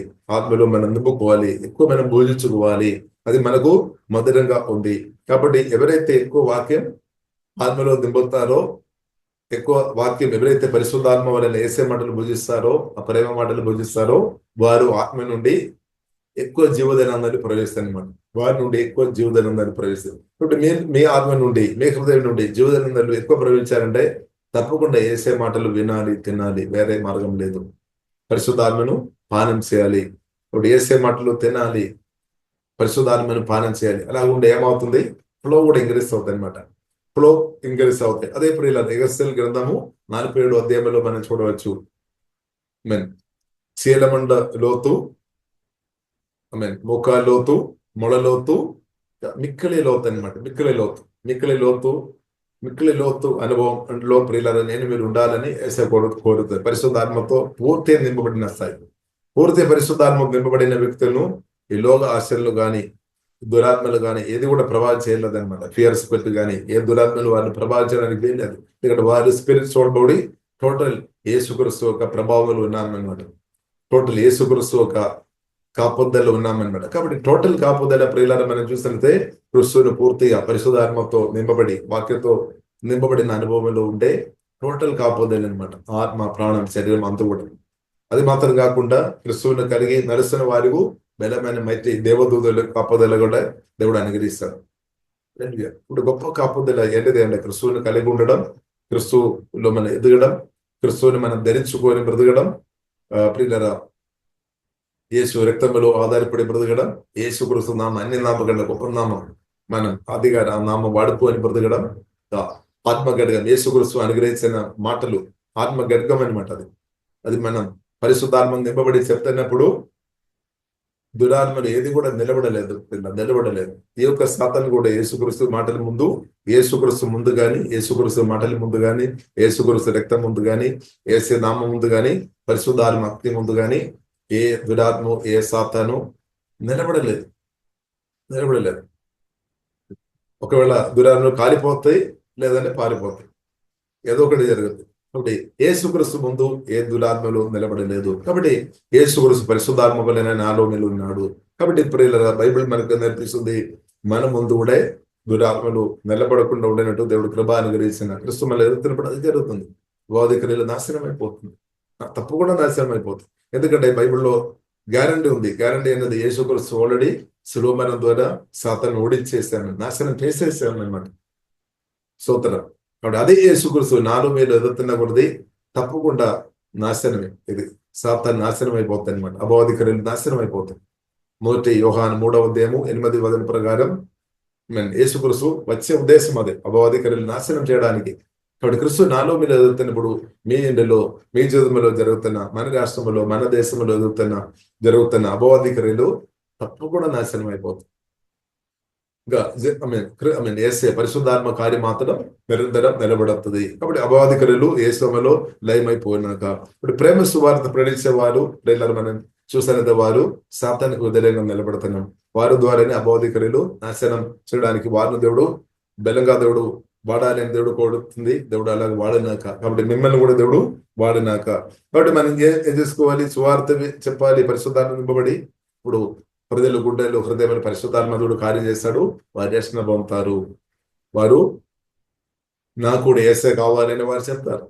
మనం నింపుకోవాలి, ఎక్కువ మనం భోజించుకోవాలి. అది మనకు మధురంగా ఉంది. కాబట్టి ఎవరైతే ఎక్కువ వాక్యం ఆత్మలో నింపుతారో, ఎక్కువ వాక్యం ఎవరైతే పరిశుద్ధాత్మ వలన ఏసే మాటలు భుజిస్తారో, ఆ ప్రేమ మాటలు భుజిస్తారో, వారు ఆత్మ నుండి ఎక్కువ జీవదనందాన్ని ప్రవేశిస్తారు అనమాట. వారి నుండి ఎక్కువ జీవదనందాన్ని ప్రవేశిస్తారు. ఇప్పుడు మీ ఆత్మ నుండి, మీ హృదయం నుండి జీవదనందాలు ఎక్కువ ప్రవేశించారంటే తప్పకుండా ఏసే మాటలు వినాలి, తినాలి. వేరే మార్గం లేదు. పరిశుద్ధాత్మను పానం చేయాలి. ఇప్పుడు ఏసే మాటలు తినాలి, పరిశుద్ధాత్మను పానం చేయాలి. అలా ఉండే ఏమవుతుంది, ఫ్లో కూడా ఇంక్రీస్ అవుతాయి అనమాట. ఫ్లో ఇంక్రీస్ అవుతాయి. అదే ప్రియుల ఎగస్టెల్ గ్రంథము 47వ అధ్యాయంలో మనం చూడవచ్చు. చీలమండ లోతు, మోకాలోతు, మొడలోతు, మిక్కిలి లోతు అనమాట. మిక్కిలి లోతు అనుభవంలో ప్రియుల నేను మీరు ఉండాలని ఏసే కోరుతుంది. పరిశుద్ధాత్మతో పూర్తి నింపబడిన స్థాయి, పూర్తి పరిశుద్ధాత్మకు నింపబడిన వ్యక్తులను ఈ లోక ఆశలు గాని, దురాత్మలు గాని ఏది కూడా ప్రభావం చేయలేదు అనమాట. ఫియర్ స్పిరిట్ గాని ఏ దురాత్మలు వారిని ప్రభావం చేయడానికి వీల్లేదు. ఎందుకంటే వారి స్పిరిట్ చూడబడి టోటల్ యేసుక్రీస్తు ఒక ప్రభావంలో ఉన్నామన్నమాట. టోటల్ యేసుక్రీస్తు ఒక కాపుదల ఉన్నామన్నమాట. కాబట్టి టోటల్ కాపుదల ప్రియులారా మనం చూసినట్లయితే క్రీస్తును పూర్తిగా పరిశుద్ధాత్మతో నింపబడి, వాక్యంతో నింపబడిన అనుభవంలో ఉంటే టోటల్ కాపుదల అనమాట. ఆత్మ, ప్రాణం, శరీరం అంతా కూడా. అది మాత్రం కాకుండా క్రీస్తువును కలిగి నడుస్తున్న వారికి బలమైన మైత్రి దేవదూతల కాపుదల కూడా దేవుడు అనుగ్రహిస్తాడు. ఇప్పుడు గొప్ప కాపుదల ఏంటిది అంటే క్రీస్తువును కలిగి ఉండడం, క్రీస్తులో మనం ఎదగడం, క్రీస్తువుని మనం ధరించుకొని బ్రతకడం, ప్రియులారా యేసు రక్తములో ఆధారపడి బ్రతకడం, యేసు క్రీస్తు నామం అన్ని నామకన్నా గొప్ప నామం, మనం అదిగా ఆ నామం వాడుకొని బ్రతకడం, ఆత్మగడ్గం యేసు క్రీస్తు అనుగ్రహించిన మాటలు ఆత్మగడ్గం అనమాట. అది మనం పరిశుద్ధాత్మ నింపబడి చెప్తున్నప్పుడు దురాత్మలు ఏది కూడా నిలబడలేదు. ఈ యొక్క సాతాను కూడా యేసుక్రీస్తు మాటల ముందు, యేసుక్రీస్తు ముందు గాని, యేసుక్రీస్తు మాటల ముందు గాని, యేసుక్రీస్తు రక్తం ముందు గాని, ఏసే నామం ముందు గాని, పరిశుద్ధాత్మ అగ్ని ముందు గాని ఏ దురాత్మ, ఏ సాతాను నిలబడలేదు. ఒకవేళ దురాత్మలు కాలిపోతాయి, లేదంటే పారిపోతాయి, ఏదో ఒకటి జరుగుతుంది. కాబట్టి యేసుక్రీస్తు ముందు ఏ దురాత్మలు నిలబడలేదు. కాబట్టి యేసుక్రీస్తు పరిశుద్ధాత్మ వలన నాలో మేలు ఉన్నాడు. కాబట్టి ప్రియులారా బైబిల్ మనకు నేర్పిస్తుంది, మన ముందు కూడా దురాత్మలు నిలబడకుండా ఉండేనట్టు దేవుడు కృప అనుగ్రహించిన క్రీస్తు మళ్ళీ ఎదుగుతున్నప్పుడు అది జరుగుతుంది. వాదికలు నాశనం అయిపోతుంది, తప్పకుండా నాశనం అయిపోతుంది. ఎందుకంటే బైబిల్లో గ్యారంటీ ఉంది. గ్యారంటీ అనేది యేసుక్రీస్తు ఆల్రెడీ శిలువ మరణం ద్వారా సాతాను ఓడించేసాను, నాశనం చేసేసాను అనమాట. స్తోత్రం. కాబట్టి అదే యేసుక్రీస్తు నాలో మీరు ఎదుగుతున్న కొద్దీ తప్పకుండా నాశనమే. ఇది సాతాను నాశనం అయిపోతుంది అనమాట. అపవాదికరులు నాశనం అయిపోతుంది. మొదటి యోహాను 3వ అధ్యాయము 8వ వచనం ప్రకారం యేసుక్రీస్తు వచ్చే ఉద్దేశం అదే, అపవాదికరులు నాశనం చేయడానికి. కాబట్టి క్రీస్తు నాలో మీరు ఎదుగుతున్నప్పుడు మీ ఇంటిలో, మీ జీవితంలో జరుగుతున్న, మన రాష్ట్రంలో, మన దేశంలో జరుగుతున్న అపవాదికరులు తప్పకుండా నాశనం అయిపోతుంది. ఏసే పరిశుద్ధాత్మ కార్యం మాత్రం నిరంతరం నిలబడుతుంది. కాబట్టి అపవాదికరులు ఏ సమయంలో లయమైపోయినాక ఇప్పుడు ప్రేమ సువార్త ప్రకటించే వారు మనం చూసినంత వారు సాతానికి వ్యతిరేకంగా నిలబడుతున్నాం. వారి ద్వారానే అపవాదికరులు నాశనం చేయడానికి వారిని దేవుడు బలంగా దేవుడు వాడాలి అని దేవుడు కోరుతుంది. దేవుడు అలాగే వాడినాక, కాబట్టి మిమ్మల్ని కూడా దేవుడు వాడినాక, కాబట్టి మనం ఏం చేసుకోవాలి? సువార్త చెప్పాలి, పరిశుద్ధాత్మ నింపబడి. ఇప్పుడు ప్రజలు గుండెలు హృదయంలో పరిశుద్ధాత్మడు కార్యం చేస్తాడు, వారు రక్షణ పొందుతారు. వారు నాకు కూడా యేసే కావాలని వారు చెప్తారు,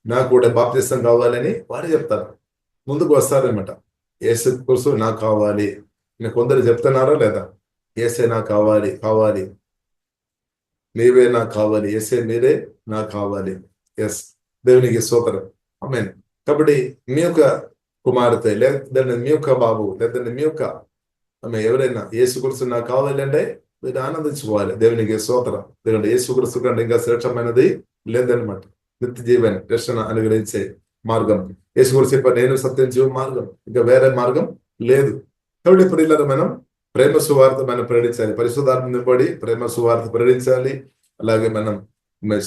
నాకు కూడా బాప్తిసం కావాలని వారు చెప్తారు, ముందుకు వస్తారనమాట. యేసు కోసం నాకు కావాలి. కొందరు చెప్తున్నారా లేదా? యేసే నాకు కావాలి, నీవే నాకు కావాలి, యేసే మీరే నాకు కావాలి. ఎస్, దేవునికి స్తోత్రం. ఆమేన్. కాబట్టి మీ యొక్క కుమార్తె, లేదంటే మీ యొక్క బాబు, లేదంటే మీ యొక్క ఆమె ఎవరైనా యేసుక్రీస్తు నాకు కావాలి అంటే మీరు ఆనందించుకోవాలి. దేవునికి స్తోత్రం. ఎందుకంటే యేసుక్రీస్తు కంటే ఇంకా శ్రేష్టమైనది లేదనమాట. నిత్య జీవన్ రక్షణ అనుగ్రహించే మార్గం యేసుక్రీస్తు చెప్పారు, నేను సత్యం జీవ మార్గం, ఇంకా వేరే మార్గం లేదు. కాబట్టి ప్రియులారా, మనం ప్రేమ సువార్త మనం ప్రకటించాలి. పరిశుద్ధాత్మ నింపబడి ప్రేమ సువార్త ప్రకటించాలి. అలాగే మనం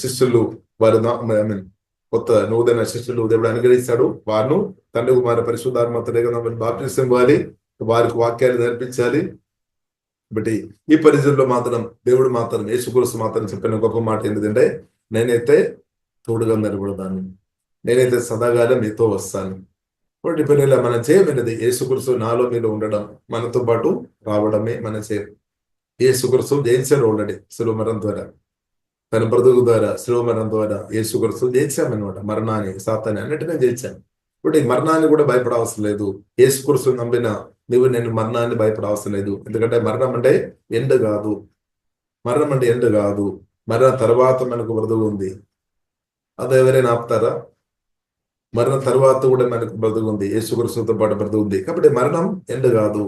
శిష్యులు వారు కొత్త నూతన శిష్యులు దేవుడు అనుగ్రహిస్తాడు. వారు తండ్రి కుమార పరిశుద్ధాత్మ బాప్తిసం ఇవ్వాలి, వారికి వాక్యాలు నేర్పించాలి. బట్టి ఈ పరిస్థితుల్లో మాత్రం దేవుడు మాత్రం యేసుక్రీస్తు మాత్రం చెప్పిన గొప్ప మాట ఏంటంటే, నేనైతే తోడుగా నిలబడతాను, నేనైతే సదాకాలం మీతో వస్తాను. కాబట్టి పిల్లల మనం చేయమైనది యేసుక్రీస్తు నాలో మీలో ఉండడం, మనతో పాటు రావడమే మన చేయం. యేసుక్రీస్తు జయించాడు ఆల్రెడీ శిలువ మరణం ద్వారా, తన బ్రతుకు ద్వారా శిలువ మరణం ద్వారా యేసుక్రీస్తు జయించామన్నమాట. మరణాన్ని, సాతాన్ని అన్నిటినీ జయించాను. ఇప్పుడు ఈ మరణాన్ని కూడా భయపడవసరం లేదు. యేసుక్రీస్తు నమ్మిన నేను మరణాన్ని భయపడవసరం లేదు. ఎందుకంటే మరణం అంటే ఎండ్ కాదు, మరణం అంటే ఎండ్ కాదు. మరణం తర్వాత మనకు బ్రతుకు ఉంది. అది ఎవరైనా ఆపుతారా? మరణం తర్వాత కూడా మనకు బ్రతుకు ఉంది. యేసుక్రీస్తుతో పాటు బ్రతుకు ఉంది. కాబట్టి మరణం ఎండ్ కాదు,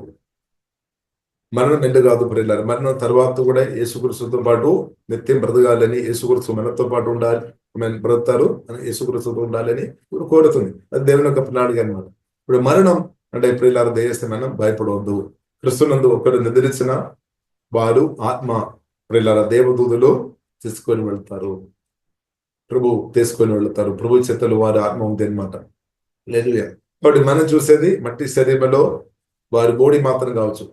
మరణం ఎండ్ కాదు ప్రియులారా. మరణం తర్వాత కూడా యేసుక్రీస్తుతో పాటు నిత్యం బ్రతకాలని, యేసుక్రీస్తు మనతో పాటు ఉండాలి, బ్రతుకుతారు అని యేసుక్రీస్తుతో ఉండాలని కోరుతుంది. అది దేవుని యొక్క ప్రణాళిక అనమాట. ఇప్పుడు మరణం అంటే ప్రియులారా, దయచేస్తే మనం భయపడవద్దు. క్రీస్తునందు ఒకరు నిద్రించిన వారు ఆత్మ ప్రియులారా దేవదూతలు తీసుకొని వెళ్తారు, ప్రభు తీసుకొని వెళ్తారు. ప్రభు చేతలు వారి ఆత్మ ఉంది అనమాట. లేదు కాబట్టి మనం చూసేది మట్టి శరీరంలో వారి బాడీ మాత్రం కావచ్చు,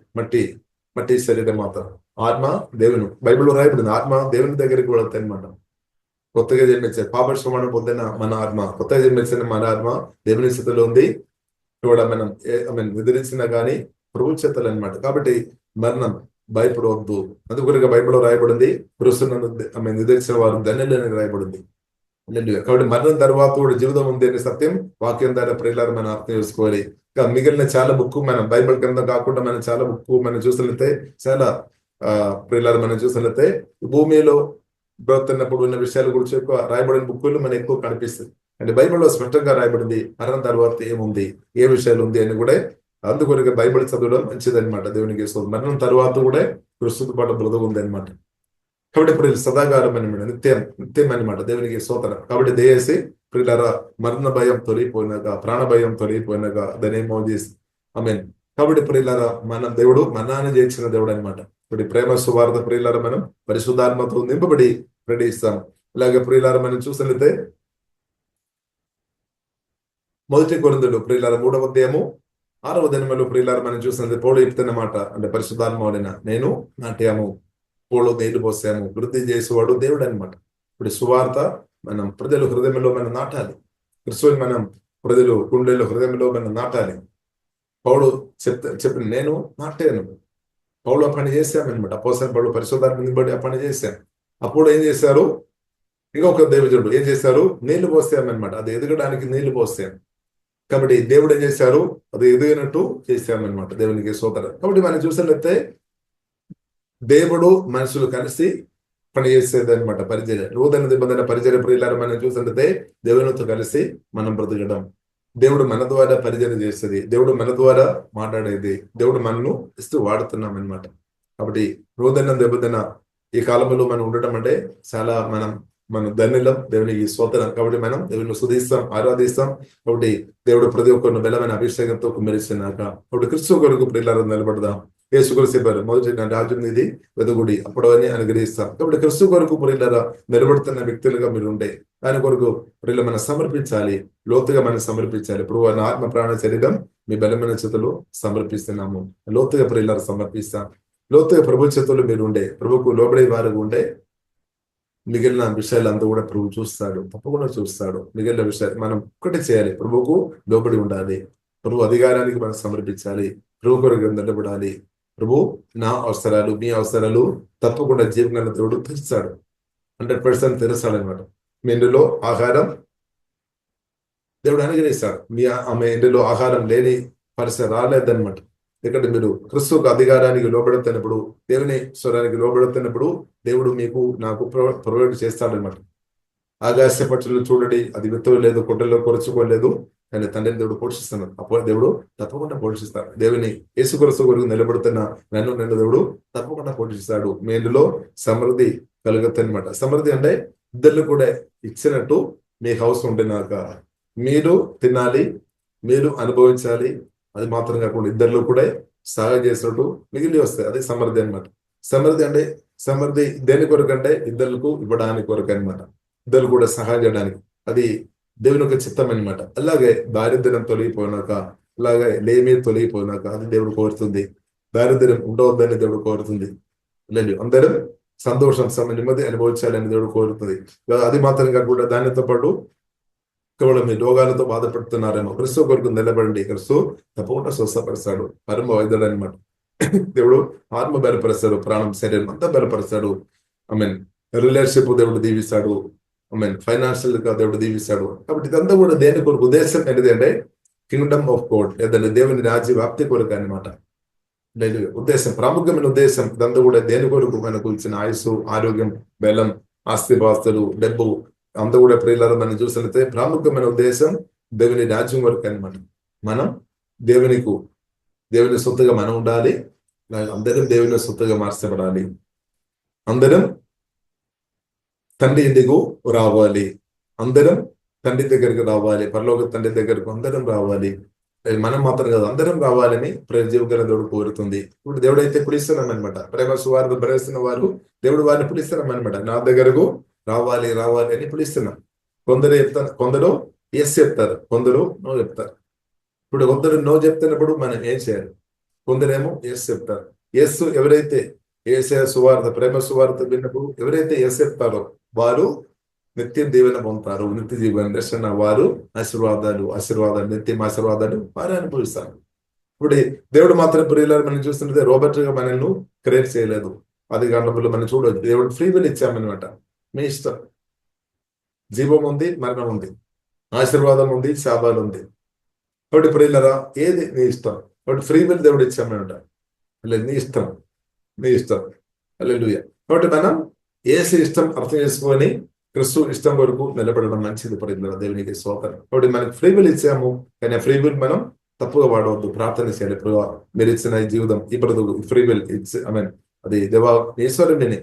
మట్టి శరీరం మాత్రం. ఆత్మ దేవుని బైబిల్లో రాయబడింది, ఆత్మ దేవుని దగ్గరికి వెళతాయి అనమాట. కొత్తగా జన్మించే పాప శ్రమణ పొందిన మన ఆత్మ, కొత్తగా జన్మించిన మన ఆత్మ దేవుని స్థితిలో ఉంది. కూడా మనం నిద్రించినా కానీ ప్రభు చేతలు అనమాట. కాబట్టి మరణం భయపడవద్దు. అందుకొరగా బైబిల్లో రాయబడింది, క్రీస్తునందు నిద్రించిన వారు ధన్యులని రాయబడింది. కాబట్టి మరణం తర్వాత కూడా జీవితం ఉంది అనే సత్యం వాక్యం ద్వారా ప్రియులారా మనం అర్థం చేసుకోవాలి. ఇంకా మిగిలిన చాలా బుక్ మనం బైబిల్ గ్రంథం కాకుండా మనం చాలా బుక్ మనం చూసినట్లయితే, చాలా ప్రియులారా మనం చూసినట్లయితే భూమిలో బ్రతున్నప్పుడు ఉన్న విషయాల గురించి ఎక్కువ రాయబడిన బుక్కులు మనకు ఎక్కువ కనిపిస్తుంది. అంటే బైబిల్లో స్పష్టంగా రాయబడింది మరణం తర్వాత ఏముంది, ఏ విషయాలు ఉంది అని కూడా. అందుకొరగా బైబిల్ చదవడం మంచిది అనమాట. దేవునికి మరణం తర్వాత కూడా క్రీస్తుతో పాటు బ్రతుకు ఉంది అనమాట. కాబట్టి ఇప్పుడు సదాకాలం అనమాట, నిత్యం అనమాట. దేవునికి స్తోత్రం. కాబట్టి దయచేసి ప్రియులారా, మరణ భయం తొలగిపోయినాక, ప్రాణ భయం తొలగిపోయినాక దానేమో చేసి ఆమేన్. కాబట్టి ప్రియులారా, మన దేవుడు మరణాన్ని జయించిన దేవుడు అనమాట. ఇప్పుడు ప్రేమ సువార్త ప్రియులారా మనం పరిశుద్ధాత్మతో నింపబడి ప్రకటిస్తాం. ఇలాగే ప్రియులారా మనం చూసినట్లయితే 1 కొరింథీయులు ప్రియులారా 3వ అధ్యాయము 6వ వచనములో ప్రియులారా మనం చూసినట్లయితే పౌలు చెప్తున్నమాట, అంటే పరిశుద్ధాత్మ వలన నేను నాట్యాము, పౌలు నీళ్లు పోసాము, వృద్ధి చేసేవాడు దేవుడు అనమాట. ఇప్పుడు సువార్త మనం ప్రజల హృదయంలో మనం నాటాలి. క్రిస్తుని మనం ప్రజలు గుండెల్లో హృదయంలో మనం నాటాలి. పౌలు చెప్పిన నేను నాటాను, పౌలు ఆ పని చేశామన్నమాట. అపోస్తలుడైన పౌలు పరిశుద్ధాత్మ నింపబడి ఆ పని చేశాను. అప్పుడు ఏం చేశారు, ఇంకొక దైవజనుడు ఏం చేశారు, నీళ్లు పోసామన్నమాట. అది ఎదగడానికి నీళ్లు పోసాం. కాబట్టి దేవుడు ఏం చేశారు, అది ఎదిగినట్టు చేశామన్నమాట. దేవునికి స్తోత్రం. కాబట్టి మనం చూసినట్లయితే దేవుడు మనుషులు కలిసి పనిచేసేది అనమాట. పరిచర్య, నూతన నిబంధన పరిచర్య ప్రియులారా మనం చూసినట్లయితే దేవునితో కలిసి మనం బ్రతకడం. దేవుడు మన ద్వారా పరిచర్య చేస్తుంది, దేవుడు మన ద్వారా మాట్లాడేది, దేవుడు మనను ఇస్తూ వాడుతున్నాం అనమాట. కాబట్టి నూతన నిబంధన ఈ కాలంలో మనం ఉండటం అంటే చాలా మనం ధన్యులం. దేవునికి స్తోత్రం. కాబట్టి మనం దేవుని స్తుతిస్తాం, ఆరాధిస్తాం. కాబట్టి దేవుడు ప్రతి ఒక్కరిని బలమైన అభిషేకంతో కుమ్మరిస్తున్నాక కాబట్టి క్రీస్తు కొరకు ప్రియులారా నిలబడదాం. యేసుక్రీస్తు చెప్పారు, మొదటి నా రాజ్యం ఇది వెదగుడి, అప్పుడు అని అనుగ్రహిస్తాం. కాబట్టి క్రీస్తు కొరకు ప్రియులారా నిలబడుతున్న వ్యక్తులుగా మీరు ఉండే ఆయన కొరకు ప్రియులు మనం సమర్పించాలి, లోతుగా మనం సమర్పించాలి. ప్రభు నా ఆత్మ ప్రాణ శరీరం మీ బలమైన చేతులు సమర్పిస్తున్నాము. లోతుగా ప్రియులారా సమర్పిస్తాం. లోతుగా ప్రభు చేతులు మీరు ఉండే, ప్రభుకు లోబడే వారు ఉండే మిగిలిన విషయాలంతా కూడా ప్రభు చూస్తాడు, తప్పకుండా చూస్తాడు. మిగిలిన విషయాలు మనం ఒక్కటే చేయాలి, ప్రభుకు లోబడి ఉండాలి, ప్రభు అధికారానికి మనం సమర్పించాలి, ప్రభు కొరకు నిలబడాలి. ప్రభు నా అవసరాలు మీ అవసరాలు తప్పకుండా జీవన దేవుడు తీరుస్తాడు, 100% తీరుస్తాడు అనమాట. మీ ఇంటిలో ఆహారం దేవుడు అనుగ్రహిస్తాడు. ఆమె ఇంటిలో ఆహారం లేని పరిస్థితి రాలేదన్నమాట. ఎందుకంటే మీరు క్రీస్తుకు అధికారానికి లోబడుతున్నప్పుడు, దేవుని స్వరానికి లోబడుతున్నప్పుడు దేవుడు మీకు నాకు ప్రొవైడ్ చేస్తాడనమాట. ఆకాశ పక్షులను చూడండి, అది విత్తలేదు, కొట్టలో కొరచుకోలేదు, కానీ తండ్రిని దేవుడు పోషిస్తున్నాడు. అప్పుడు దేవుడు తప్పకుండా పోషిస్తాడు. దేవుని యేసుక్రీస్తు కొరకు నిలబడుతున్న నన్ను దేవుడు తప్పకుండా పోషిస్తాడు. మేలులో సమృద్ధి కలుగుతుంది అనమాట. సమృద్ధి అంటే ఇద్దరు కూడా ఇచ్చినట్టు మీకు అవసరం ఉంటున్నాక మీరు తినాలి, మీరు అనుభవించాలి. అది మాత్రం కాకుండా ఇద్దరు కూడా సహాయం చేసినట్టు మిగిలి వస్తాయి. అది సమృద్ధి అనమాట. సమృద్ధి అంటే సమృద్ధి దేని కొరకు అంటే ఇద్దరుకు ఇవ్వడానికి కొరకు అనమాట. ఇద్దరు కూడా సహాయం చేయడానికి. అది దేవుని యొక్క చిత్తం అనమాట. అలాగే దారిద్ర్యం తొలగిపోయినాక, అలాగే లేమి తొలగిపోయినాక అది దేవుడు కోరుతుంది. దారిద్ర్యం ఉండవద్దని దేవుడు కోరుతుంది. లేదు, అందరం సంతోషం నెమ్మది అనుభవించాలని దేవుడు కోరుతుంది. అది మాత్రం కాకుండా దానితో పాటు కేవలం మీ రోగాలతో బాధపడుతున్నారేమో క్రిస్తు కొరకు నిలబడండి. క్రిస్తు తప్పకుండా స్వస్థపరుస్తాడు. పరమ వైద్యుడు అనమాట. దేవుడు ఆత్మ బలపరుస్తాడు, ప్రాణం శరీరం అంతా బలపరుస్తాడు. రిలేషన్షిప్ దేవుడు దీవిస్తాడు. ఫైనాన్షియల్ గా దేవుడు దీవిస్తాడు. కాబట్టి ఇదంతా కూడా దేని కొరకు ఉద్దేశం ఏంటిది అంటే కింగ్డమ్ ఆఫ్ గాడ్, లేదంటే దేవుని రాజ్య వ్యాప్తి కొరకు అనమాట. లేదు, ఉద్దేశం, ప్రాముఖ్యమైన ఉద్దేశం ఇదంతా కూడా దేని కొరకు మనకు ఇచ్చిన ఆయుస్సు, ఆరోగ్యం, బలం, ఆస్తిపాస్తులు, డబ్బు అంతా కూడా ప్రియులారా మనం చూసినట్లయితే ప్రాముఖ్యమైన ఉద్దేశం దేవుని రాజ్యం వరకు అనమాట. మనం దేవుని సొత్తుగా మనం ఉండాలి. అందరం దేవుని సొత్తుగా మార్చబడాలి. అందరం తండ్రి ఇంటికి రావాలి. అందరం తండ్రి దగ్గరికి రావాలి. పరలోక తండ్రి దగ్గరకు అందరం రావాలి. మనం మాత్రం కాదు, అందరం రావాలని జీవగల దేవుడు కోరుతుంది. ఇప్పుడు దేవుడు అయితే పిలుస్తున్నాం అనమాట. ప్రేమ సువార్త భరిస్తున్న వారు దేవుడు వారిని పిలుస్తున్నాం అనమాట. నా దగ్గరకు రావాలి రావాలి అని పిలుస్తున్నాం. కొందరు చెప్తారు, కొందరు ఎస్ చెప్తారు, కొందరు నో చెప్తారు. ఇప్పుడు కొందరు నో చెప్తున్నప్పుడు మనం ఏం చేయాలి? కొందరేమో ఎస్ చెప్తారు. ఎస్ ఎవరైతే యేసయ్య సువార్త, ప్రేమ సువార్త విన్నప్పుడు ఎవరైతే ఎస్ చెప్తారో వారు నిత్య దీవెన పొందుతారు. నిత్య జీవన దర్శన వారు ఆశీర్వాదాలు నిత్యం ఆశీర్వాదాలు వారు అనుభవిస్తారు. ఇప్పుడు దేవుడు మాత్రం ప్రియులారా మనం చూస్తుంటే రోబోట్ గా మనల్ని క్రియేట్ చేయలేదు. అది కారణంలో మనం చూడవచ్చు. దేవుడు ఫ్రీ విల్ ఇచ్చామన్నమాట. మీ ఇష్టం. జీవం ఉంది, మరణం ఉంది, ఆశీర్వాదం ఉంది, శాపాలు ఉంది. కాబట్టి ప్రియులారా ఏది నీ ఇష్టం. కాబట్టి ఫ్రీ విల్ దేవుడు ఇచ్చామన్నమాట. లేదు, నీ ఇష్టం. హల్లెలూయా. కాబట్టి మనం యేసు ఇష్టం అర్థం చేసుకొని క్రిస్తు ఇష్టం వరకు నిలబడడం మంచిది. ప్రియులారా దేవునికి స్తోత్రం. కాబట్టి మనకి ఫ్రీ విల్ ఇచ్చాము, కానీ ఆ ఫ్రీ విల్ మనం తప్పుగా వాడవద్దు. ప్రార్థన చేయాలి. ఇప్పుడు మీరు ఇచ్చిన ఈ జీవితం ఇప్పుడు ఫ్రీ విల్ అది దేవా ఈశ్వరుని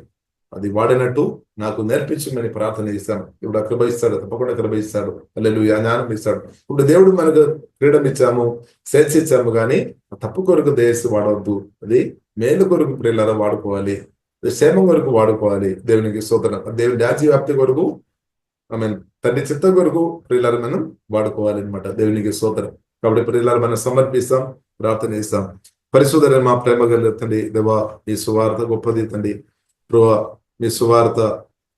అది వాడినట్టు నాకు నేర్పించమని ప్రార్థన చేస్తాను. ఇప్పుడు కృప ఇస్తాడు, తప్పకుండా కృప ఇస్తాడు. హల్లెలూయా, జ్ఞానం ఇస్తాడు. ఇప్పుడు దేవుడు మనకు ఫ్రీడమ్ ఇచ్చాము, స్వేచ్ఛ ఇచ్చాము, కానీ తప్పు కొరకు దేశం వాడవద్దు. అది మేలు కొరకు ప్రియులారా వాడుకోవాలి. క్షేమం కొరకు వాడుకోవాలి. దేవునికి స్తోత్రం. దేవుని రాజ్య వ్యాప్తి కొరకు తండ్రి చిత్తం కొరకు ప్రియులారా మనం వాడుకోవాలి అనమాట. దేవునికి స్తోత్రం. కాబట్టి ప్రియులారా మనం సమర్పిస్తాం, ప్రార్థన చేస్తాం. పరిశుద్ధుడైన మా ప్రేమ గల తండ్రి, దేవా ఈ సువార్త గొప్పది తండ్రి. ప్రభువా మీ సువార్త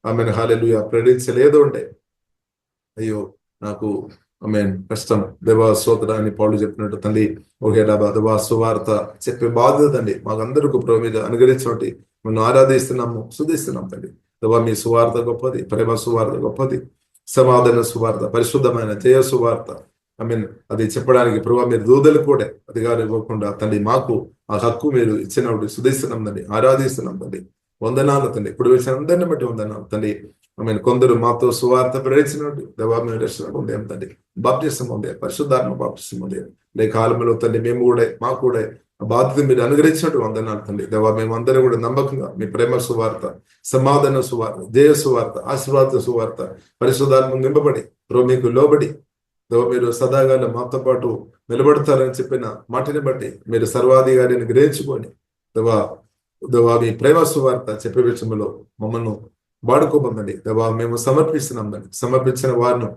హల్లెలూయా ప్రకటించలేదు అంటే అయ్యో నాకు కష్టం. దేవా స్తోత్రం అని పౌలు చెప్పినట్టు తండ్రి ఓకే దేవా సువార్త చెప్పే బాధ్యత తండ్రి మాకందరికీ ప్రభు మీద అనుగ్రహించండి. మనం ఆరాధిస్తున్నాము, శుద్ధిస్తున్నాం తండ్రి. దేవా మీ సువార్త గొప్పది, ప్రేమ సువార్త గొప్పది, సమాధాన సువార్త, పరిశుద్ధమైన జయ సువార్త. అది చెప్పడానికి ప్రభు మీరు దూదలు కూడా అధికారం ఇవ్వకుండా తండ్రి మాకు ఆ హక్కు మీరు ఇచ్చినప్పుడు శుద్ధిస్తున్నాం తండ్రి, ఆరాధిస్తున్నాం తండ్రి. వందనాలు తండ్రి. ఇప్పుడు వచ్చిన అందరిని బట్టి వందనాలు తండ్రి. కొందరు మాతో సువార్త ప్రకటించినట్టు దేవా మేము రక్షణ పొందాం తండ్రి, బాప్టిసం పొందాం, పరిశుద్ధాత్మ బాప్టిసం పొందాం. లేక కాలంలో తండ్రి మేము కూడా మాకు కూడా బాధ్యత మీరు అనుగ్రహించినట్టు వందనాలు తండ్రి. దేవా మేమందరం కూడా నమ్మకంగా మీ ప్రేమ సువార్త, సమాధాన సువార్త, జయ సువార్త, ఆశీర్వాద సువార్త, పరిశుద్ధాత్మ నింపబడి మీకు లోబడి దేవా మీరు సదాగాలం మాతో పాటు నిలబడతారని చెప్పిన మాటని బట్టి మీరు సర్వాధికారిని గ్రహించుకొని దేవా మీ ప్రేమ సువార్త చెప్పే విషయంలో మమ్మల్ని వాడుకోమందండి. దేవా మేము సమర్పిస్తున్నాం తండ్రి. సమర్పించిన వారిని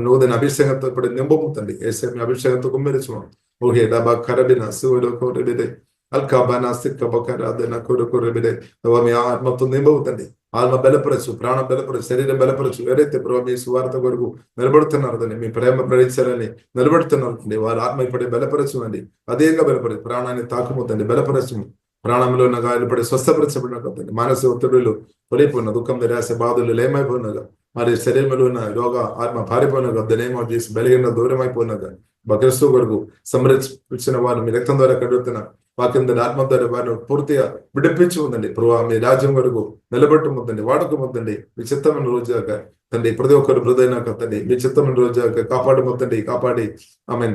నూతన అభిషేకంతో ఇప్పుడు నింపముతండి. ఏసే మీ అభిషేకంతో కుమ్మరించున్నాం. ఓహే డబా కరబిన సువలో కోరబిడే అల్కాబానా సిక్కబకరాదన కొరకొరబిడే. దేవా మీ ఆత్మతో నింపవుతండి. ఆత్మ బలపరచు, ప్రాణం బలపరచు, శరీరం బలపరచు. ఎవరైతే ప్రభు మీ సువార్త కొరకు నిలబడుతున్నారు తండ్రి, మీ ప్రేమ ప్రకటించాలని నిలబడుతున్నారు తండ్రి, వారి ఆత్మ ఇప్పుడే బలపరచు అండి. అదేంగా బలపరచు, ప్రాణాన్ని తాకుముతండి, బలపరచు. ప్రాణంలో ఉన్న గాయాలు పడి స్వస్థపరచబడిన మానసిక ఒత్తిడులు పడిపోయిన దుఃఖం, నిరాశ, బాధలు లేమైపోయినగా, మరి శరీరంలో ఉన్న రోగ ఆత్మ పారిపోయినగా, దనేమో చేసి బలిగిన దూరం అయిపోయినగా, మా క్రీస్తు కొరకు సంరక్షించిన వారు మీ రక్తం ద్వారా కడుగుతున్న వాక్యం ద్వారా ఆత్మ ద్వారా వారిని పూర్తిగా విడిపించి ఉందండి ప్రభావ. మీ రాజ్యం వరకు నిలబెట్టముందండి, వాడుకోముందండి. మీ చిత్తమైన రోజాక తండ్రి ప్రతి ఒక్కరు హృదయనాక తండ్రి మీ చిత్తమైన రోజాక కాపాడముందండి. కాపాడి ఆమె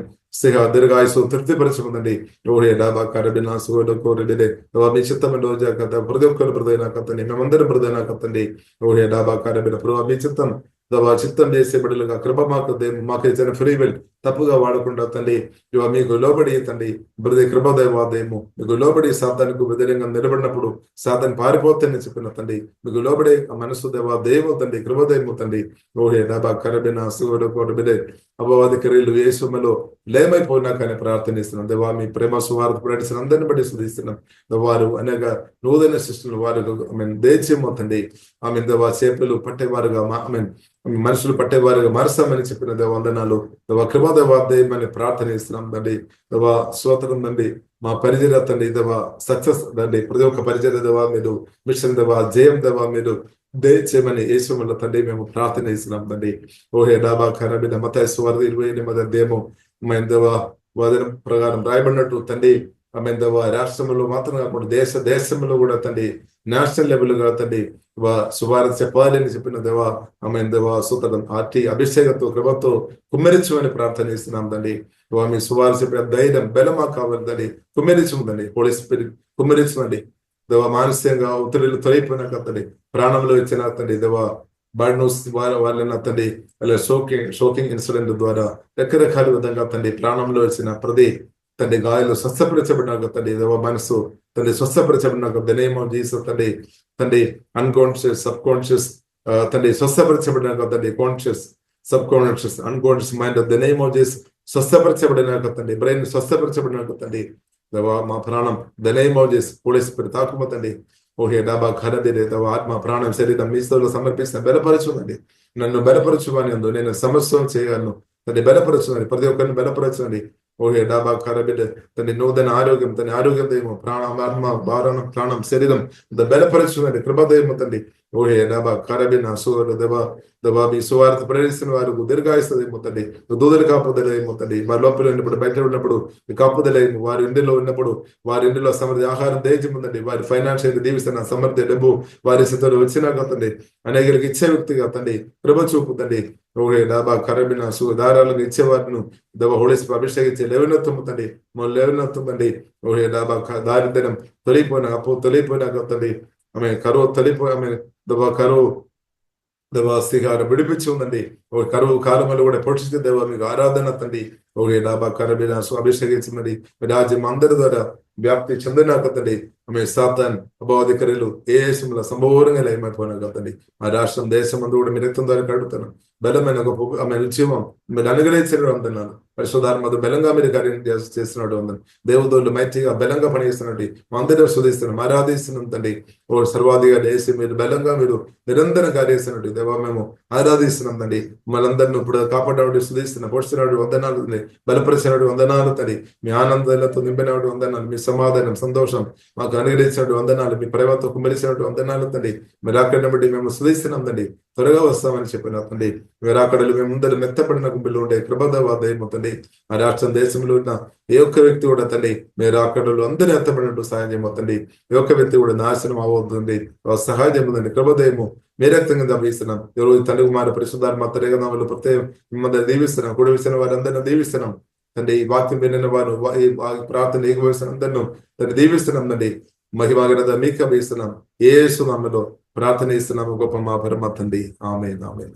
దీర్ఘాయుసు తృప్తిపరచముందండి. ఓహే డాబా కరబినా కోరెడే మీ చిత్తమైన రోజాక ప్రతి ఒక్కరు హృదయనాక తండ్రి మేమందరం హృదయనాక తండ్రి. ఓహే డాబా కరబిన ప్రభావ మీ చిత్తం చిత్తం చేసే బిడ్డలుగా కృప మాకు ఇచ్చిన ఫ్రీ విల్ తప్పుగా వాడకుండా తండ్రి మీకు లోబడి తండ్రి కృపదేవాదేమో మీకు లోబడి సాతానికి వ్యతిరేకంగా నిలబడినప్పుడు సాతాన్ని పారిపోతానని చెప్పిన తండ్రి మీకు లోబడి మనసు దేవా దేవో తండ్రి కృపదేమో తండ్రి. ఓహే డాబా కరబిన సుగడే అపవాదికరీలు యేసుమలో లేమైపోయినా కానీ ప్రార్థనిస్తున్నాం దేవా. మీ ప్రేమ సువార్త ప్రకటిస్తున్న అందరిని బట్టి స్తుతిస్తున్నాం. వారు అనేక నూతన సృష్టిని వారు దేచేమో తండ్రి. ఆమె దేవా చేపలు పట్టేవారుగా మనుషులు పట్టేవారుగా మారుస్తామని చెప్పిన దేవందనాలు దేవా. కృపదేవాదేమని ప్రార్థనిస్తున్నాం తండ్రి. దేవా స్తోత్రం తండ్రి. మా పరిచర్య తండ్రి దేవా సక్సెస్ తండ్రి. ప్రతి ఒక్క పరిచర్య దేవా మీరు మిషన్ దేవా జయం దేవా మీరు దయచేయమని యేసుమల్ల తండ్రి మేము ప్రార్థనిస్తున్నాం తండ్రి. ఓహే డాబా ఖరాబిన మత్తయి సువార్త 28 మేము దేవా వచనం ప్రకారం రాయబడినట్టు తండ్రి ఆమె దేవా రాష్ట్రంలో మాత్రం కాకుండా దేశంలో కూడా తండ్రి నేషనల్ లెవెల్ గా తండ్రి సువార్త చెప్పాలని చెప్పిన దేవా ఆమె దేవా సూత్రం ఆర్టి అభిషేకంతో కృపతో కుమ్మరించమని ప్రార్థనిస్తున్నాం తండ్రి. మీ సువార్త చెప్పిన ధైర్యం బలమా కావాలి తండ్రి. కుమ్మరించమండి హోలీ స్పిరిట్ కుమ్మరించమండి దేవా. మానసికంగా ఒత్తిడిలు తొలగిపోయినాక తండ్రి ప్రాణంలో ఇచ్చిన తండ్రి దేవా బర్డ్ న్యూస్ వాళ్ళని తండ్రి అలా షోకింగ్ ఇన్సిడెంట్ ద్వారా రకరకాల విధంగా తండ్రి ప్రాణంలో వచ్చిన ప్రతి తండ్రి గాయాలు స్వస్థపరచబడినాక తండ్రి దేవా మనసు తండ్రి స్వస్థపరచబడినాక ద నేమ్ ఆఫ్ జీసస్ తండ్రి అన్కాన్షియస్ సబ్ కాన్షియస్ తండ్రి స్వస్థపరచబడినాక తండ్రి conscious subconscious unconscious mind the name of Jesus స్వస్థపరచబడినాక తండ్రి బ్రెయిన్ స్వస్థపరచబడినాక తండ్రి దేవా. మా ప్రాణం ద నేమ్ ఆఫ్ జీసస్ పోలీస్ తాకుమ తండ్రి. ఓహే డాబా ఖరబిరే దేవా ఆత్మ ప్రాణం శరీరం మీ స్థలంలో సమర్పిస్తున్న బలపరచునండి. నన్ను బలపరచువని అందు నేను సమస్తం చేయగలను తండ్రి. బలపరచునండి ప్రతి ఒక్కరిని బలపరచునండి. ఓహే డాబా ఖరబిర తండ్రి నూతన ఆరోగ్యం తండ్రి ఆరోగ్యం దయము ప్రాణం ఆత్మ భారణం ప్రాణం శరీరం బలపరచునండి కృపదయము తండ్రి. ఓహే డాబా ఖరబిన సువర్ దేవా దేవా మీ సువార్త ప్రేరిస్తున్న వారికి దీర్ఘాయుస్తదేమో తండ్రి. దూదలు కాపుదలేమో తండ్రి. వారి లోపల ఉన్నప్పుడు బయట ఉన్నప్పుడు మీ కాపుదలేము. వారి ఇంటిలో ఉన్నప్పుడు వారి ఇంటిలో సమృద్ధి ఆహారం దయచేముందండి. వారి ఫైనాన్షియల్ దీవిస్తున్న సమృద్ధి డబ్బు వారి స్థితిలో వచ్చినాక తండ్రి అనేకరికి ఇచ్చే వ్యక్తిగా తండ్రి కృప చూపుతండి. ఓహే డాబా ఖరబిన దారాలను ఇచ్చేవారిను దేవా హోలీ అభిషేకించే లేవనెత్తము తండ్రి లేవనెత్తండి. ఓహే డాబా దారిద్ర్యం తొలిపోయినా అప్పు తొలిపోయినాక తండ్రి ఆమె కరువు తొలిపోయి ఆమె దేవా కరువు దేవా శ్రీగారు విడిపించి ఉందండి. ఓ కరువు కాలంలో కూడా పోషించే దేవా మీకు ఆరాధన తండ్రి. ఓకే డాబా కరబిన అభిషేకించమని మీ రాజ్యం అందరి ద్వారా వ్యాప్తి చెందినాక తండ్రి ఆమె సాతాన్ అభావధికారులు ఏ దేశంలో సంపూర్ణంగా లయమైపోయినాక తండ్రి మా రాష్ట్రం దేశం అందు కూడా మీ రక్తం ద్వారా కడుగుతాను. బలమైన గొప్ప ఆమె ఉద్యమం మీరు అనుగ్రహించడం అందున్నాను. పరిశోధాత్మతో బలంగా మీరు కార్యం చేస్తున్నాడు ఉందని దేవుదోళ్ళు మైత్రిగా బలంగా పనిచేస్తున్నట్టు మా అందరూ శోధిస్తున్నాం ఆరాధిస్తున్నాం తండ్రి. ఓ సర్వాధికారి వేసి మీరు బలంగా మీరు నిరంతరం కార్యేస్తున్నట్టు దేవా మేము ఆరాధిస్తున్నాం తండ్రి. మనందరిని ఇప్పుడు కాపాడేవాడు శోధిస్తున్న పోషిస్తున్నాడు వందనాలు తండ్రి. బలపరిచినటువంటి వందనాలు తండ్రి. మీ ఆనందాలతో నింపినటువంటి వందనాలు. మీ సమాధానం సంతోషం మాకు అనుగ్రహించినటువంటి వందనాలు. మీ ప్రేమతో కుమ్మరిసినటువంటి వందనాలు తండ్రి. మీరు అక్కడిని బట్టి మేము శోధిస్తున్నాం తండ్రి. త్వరగా వస్తామని చెప్పిన తండ్రి. మీరు అక్కడలు మేము ముందరు మెత్తపడిన గుంపులు ఉండే కృపదవాదయము తండ్రి. ఆ రాష్ట్రం దేశంలో ఉన్న ఏ ఒక్క వ్యక్తి కూడా తండ్రి మీరు అక్కడలు అందరూ ఎత్తపడినట్టు సహాయం చేయమవుతండి. ఏ ఒక్క వ్యక్తి కూడా నాశనం అవవుతుంది. సహాయం చేయమండి. కృపదయము మీ రక్తంగా దభిస్తున్నాం. ఈరోజు తండ్రి కుమార పరిశుద్ధాత్మ రేగనామలు ప్రత్యేకం మిమ్మల్ని దీవిస్తున్నాం. కూడా విసిన వారందరినీ దీవిస్తున్నాం తండ్రి. ఈ వాక్యం వినిన వారు ప్రార్థన ఏకవేసిన అందరినూ తండ్రి దీవిస్తున్నాం తండ్రి. మహిమాగనత మీకు అభిస్తున్నాం. యేసు నామములో ప్రార్థన ఇస్తున్నాము గొప్ప మా పరమ తండ్రి. ఆమేన్ ఆమేన్.